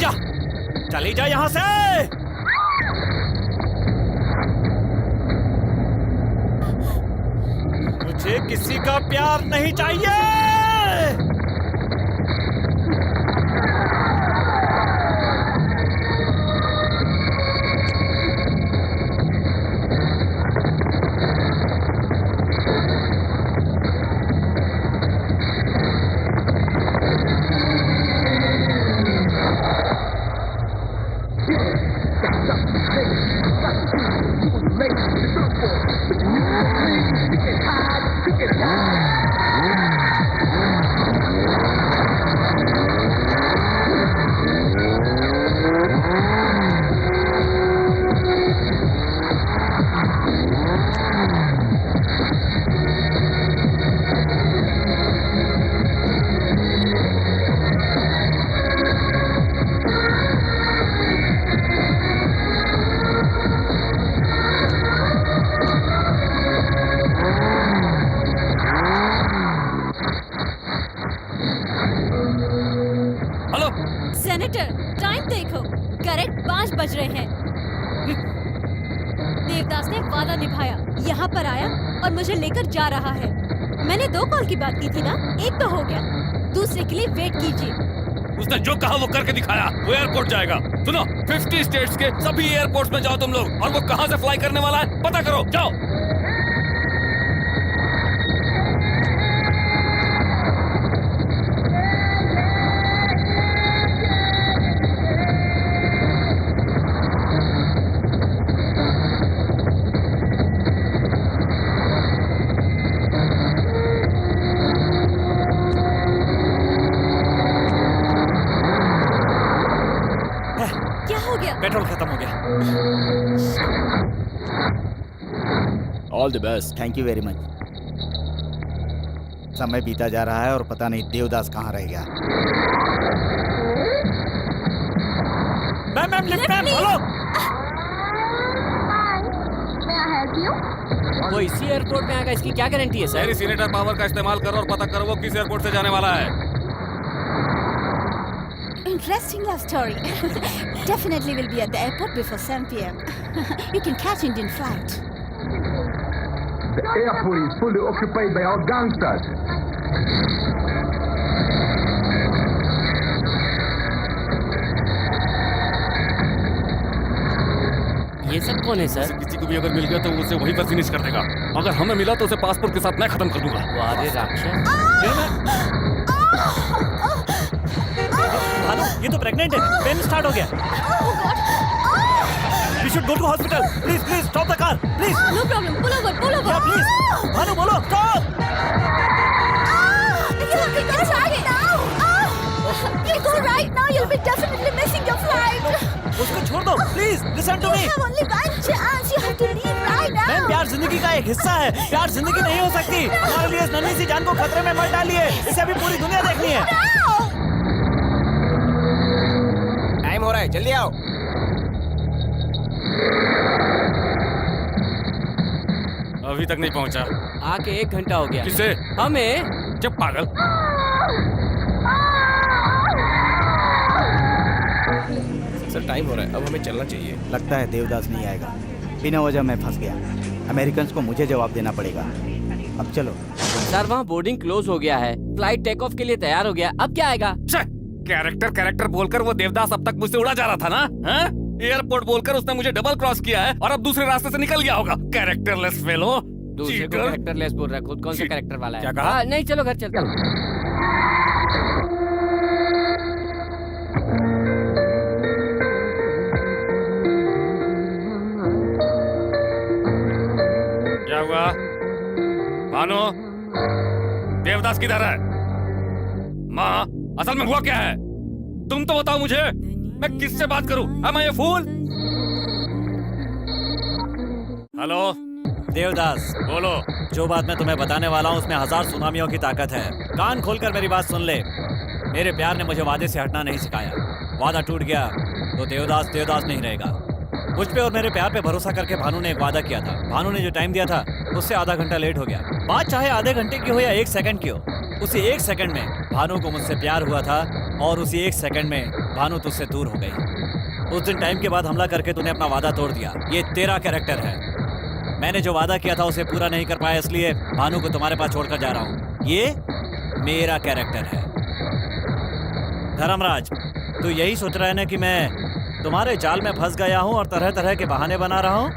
जा यहाँ से। मुझे किसी का प्यार नहीं चाहिए। सर, टाइम देखो, करेक्ट 5 बज रहे हैं। देवदास ने वादा निभाया, यहाँ पर आया और मुझे लेकर जा रहा है। मैंने 2 कॉल की बात की थी ना, एक तो हो गया, दूसरे के लिए वेट कीजिए। उसने जो कहा वो करके दिखाया। वो एयरपोर्ट जाएगा। सुनो, 50 स्टेट्स के सभी एयरपोर्ट्स में जाओ तुम लोग, और वो कहाँ से फ्लाई करने वाला है पता करो, जाओ। क्या हो गया? पेट्रोल खत्म हो गया। All the best. Thank you very much. समय बीता जा रहा है और पता नहीं देवदास कहाँ रह गया। Ma'am lift ma'am, hello. वो इसी एयरपोर्ट में आएगा, इसकी क्या गारंटी है सर? मेरी सीनेटर पावर का इस्तेमाल करो और पता करो वो किस एयरपोर्ट से जाने वाला है। Interesting love story. Definitely will be at the airport before 7 p.m. You can catch Indian flight. The airport is fully occupied by our gangsters. ये सब कौन है सर? किसी को भी अगर मिल गया तो उसे वहीं पर फिनिश कर देगा। अगर हमें मिला तो उसे पासपोर्ट के साथ मैं खत्म कर दूंगा। वारे राक्षस। भानु, ये तो प्रेग्नेंट है। पेन स्टार्ट हो गया। We should go to hospital. Please, stop the car. Please. No problem. Pull over. Yeah, please. Bhanu बोलो, stop. You go right now. You'll be definitely missing your flight. उसको छोड़ दो, please. Listen to me. You have only one chance. You have to leave right now. Ma'am, प्यार जिंदगी का एक हिस्सा है। प्यार जिंदगी नहीं हो सकती। हमारे लिए इस नन्ही सी जान को खतरे में मत डालिए। इसे अभी पूरी दुनिया देखनी है। टाइम हो रहा है, जल्दी आओ। अभी तक नहीं पहुंचा। आके 1 घंटा हो गया। किसे? हमें। जब पागल। सर टाइम हो रहा है, अब हमें चलना चाहिए। लगता है देवदास नहीं आएगा। बिना वजह मैं फंस गया। अमेरिकन्स को मुझे जवाब देना पड़ेगा। अब चलो। सर वहाँ बोर्डिंग क्लोज हो गया है, फ्लाइट टेक ऑफ के लिए तैयार हो गया। अब क्या आएगा? कैरेक्टर बोलकर वो देवदास अब तक मुझसे उड़ा जा रहा था ना? एयरपोर्ट बोलकर उसने मुझे डबल क्रॉस किया है और अब दूसरे रास्ते से निकल गया होगा। Characterless fellow. दूसरे को कैरेक्टरलेस बोल रहा है, खुद कौन सा कैरेक्टर वाला है? क्या कहा? हाँ, नहीं चलो घर चलते हैं। क्या हुआ? भानु, देवदास किधर है? माँ, असल में हुआ क्या है? तुम तो बताओ मुझे। मैं किससे बात करूं? Am I a fool? Hello Devdas, बोलो। जो बात मैं तुम्हें बताने वाला हूँ उसमें 1000 सुनामियों की ताकत है। कान खोलकर मेरी बात सुन ले। मेरे प्यार ने मुझे वादे से हटना नहीं सिखाया। वादा टूट गया तो देवदास नहीं रहेगा। मुझ पे और मेरे प्यार पे भरोसा करके भानु ने एक वादा किया था। भानु ने जो टाइम दिया था उससे आधा घंटा लेट हो गया। बात चाहे आधे घंटे की हो या 1 सेकंड की हो, उसी 1 सेकंड में भानु को मुझसे प्यार हुआ था और उसी 1 सेकंड में भानु तुझसे दूर हो गई। उस दिन टाइम के बाद हमला करके तूने अपना वादा तोड़ दिया। ये तेरा कैरेक्टर है। मैंने जो वादा किया था उसे पूरा नहीं कर पाया, इसलिए भानु को तुम्हारे पास छोड़कर जा रहा हूँ। ये मेरा कैरेक्टर है। धर्मराज, तू यही सोच रहा है ना कि मैं तुम्हारे जाल में फंस गया हूँ और तरह तरह के बहाने बना रहा हूँ?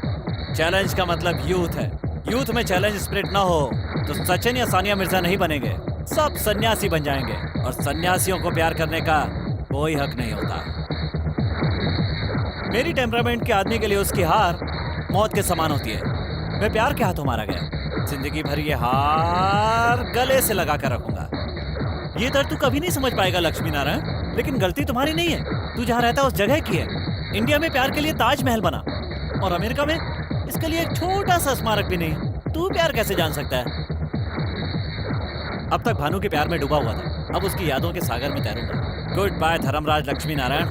चैलेंज का मतलब यूथ है। यूथ में चैलेंज स्पिरिट ना हो तो सचिन या सानिया मिर्जा नहीं बनेंगे, सब सन्यासी बन जाएंगे। और सन्यासियों को प्यार करने का कोई हक नहीं होता। मेरी टेम्परामेंट के आदमी के लिए उसकी हार मौत के समान होती है। मैं प्यार के हाथों मारा गया। जिंदगी भर ये हार गले से लगा कर रखूंगा। ये दर्द तू कभी नहीं समझ पाएगा लक्ष्मी नारायण, लेकिन गलती तुम्हारी नहीं है। तू जहाँ रहता है उस जगह की है। इंडिया में प्यार के लिए ताजमहल बना और अमेरिका में इसके लिए एक छोटा सा स्मारक भी नहीं। तू प्यार कैसे जान सकता है? अब तक भानु के प्यार में डूबा हुआ था, अब उसकी यादों के सागर में तैरूंगा। Good bye Dharmaraj Lakshmi Narayan.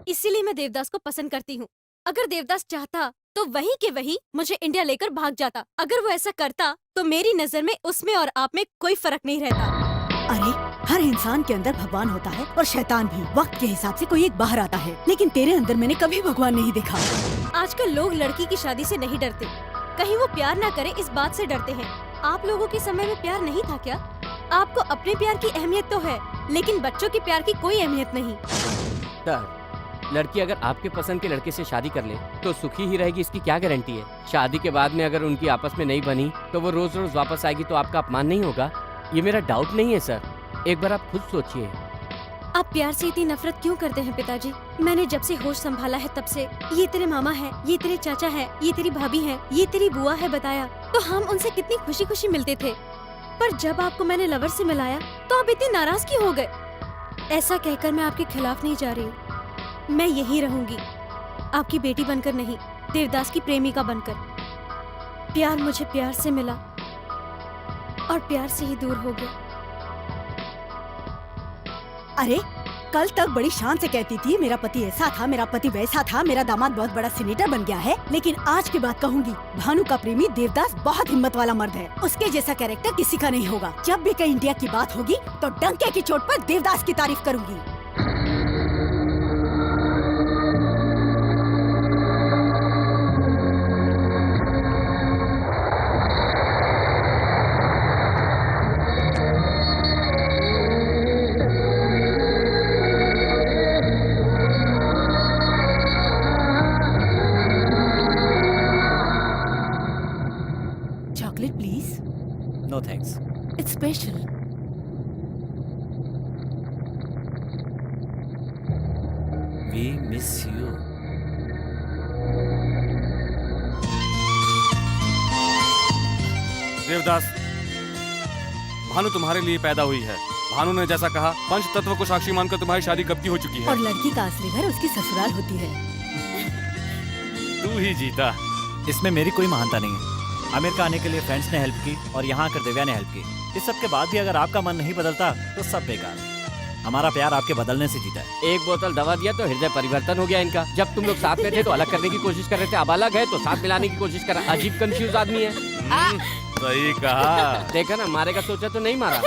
इसीलिए मैं देवदास को पसंद करती हूँ। अगर देवदास चाहता तो वही के वही मुझे इंडिया लेकर भाग जाता। अगर वो ऐसा करता तो मेरी नजर में उसमें और आप में कोई फर्क नहीं रहता। अरे हर इंसान के अंदर भगवान होता है और शैतान भी। वक्त के हिसाब से कोई एक बाहर आता है, लेकिन तेरे अंदर मैंने कभी भगवान नहीं देखा। आजकल लोग लड़की की शादी से नहीं डरते, कहीं वो प्यार ना करे इस बात से डरते हैं। आप लोगों के समय में प्यार नहीं था क्या? आपको अपने प्यार की अहमियत तो है, लेकिन बच्चों के प्यार की कोई अहमियत नहीं। सर, लड़की अगर आपके पसंद के लड़के से शादी कर ले तो सुखी ही रहेगी, इसकी क्या गारंटी है? शादी के बाद में अगर उनकी आपस में नहीं बनी तो वो रोज रोज वापस आएगी तो आपका अपमान नहीं होगा? ये मेरा डाउट नहीं है सर, एक बार आप खुद सोचिए। आप प्यार से इतनी नफरत क्यों करते हैं पिताजी? मैंने जब से होश संभाला है तब से ये तेरे मामा है, ये तेरे चाचा है, ये तेरी भाभी है, ये तेरी बुआ है बताया तो हम उनसे कितनी खुशी खुशी मिलते थे। पर जब आपको मैंने लवर से मिलाया तो आप इतने नाराज क्यों हो गए? ऐसा कहकर मैं आपके खिलाफ नहीं जा रही हूँ, मैं यहीं रहूंगी, आपकी बेटी बनकर नहीं, देवदास की प्रेमिका बनकर। प्यार मुझे प्यार से मिला और प्यार से ही दूर हो गया। अरे कल तक बड़ी शान से कहती थी मेरा पति ऐसा था, मेरा पति वैसा था, मेरा दामाद बहुत बड़ा सीनेटर बन गया है, लेकिन आज के बाद कहूंगी भानु का प्रेमी देवदास बहुत हिम्मत वाला मर्द है। उसके जैसा कैरेक्टर किसी का नहीं होगा। जब भी कहीं इंडिया की बात होगी तो डंके की चोट पर देवदास की तारीफ करूंगी। Chocolate please. No thanks. It's special. We miss you. Devdas, Bhanu तुम्हारे लिए पैदा हुई है। भानु ने जैसा कहा, पंच तत्व को साक्षी मानकर तुम्हारी शादी कब की हो चुकी है। और लड़की का असली घर उसकी ससुराल होती है। तू ही जीता। इसमें मेरी कोई महानता नहीं है। अमेरिका आने के लिए फ्रेंड्स ने हेल्प की और यहाँ आकर दिव्या ने हेल्प की। इस सब के बाद भी अगर आपका मन नहीं बदलता तो सब बेकार। हमारा प्यार आपके बदलने से जीता है। एक बोतल दवा दिया तो हृदय परिवर्तन हो गया इनका। जब तुम लोग साथ में थे तो अलग करने की कोशिश कर रहे थे, अब अलग है तो साथ मिलाने की कोशिश कर रहा। अजीब कंफ्यूज आदमी है। सही कहा। देखा ना, मारेगा सोचा तो नहीं मारा।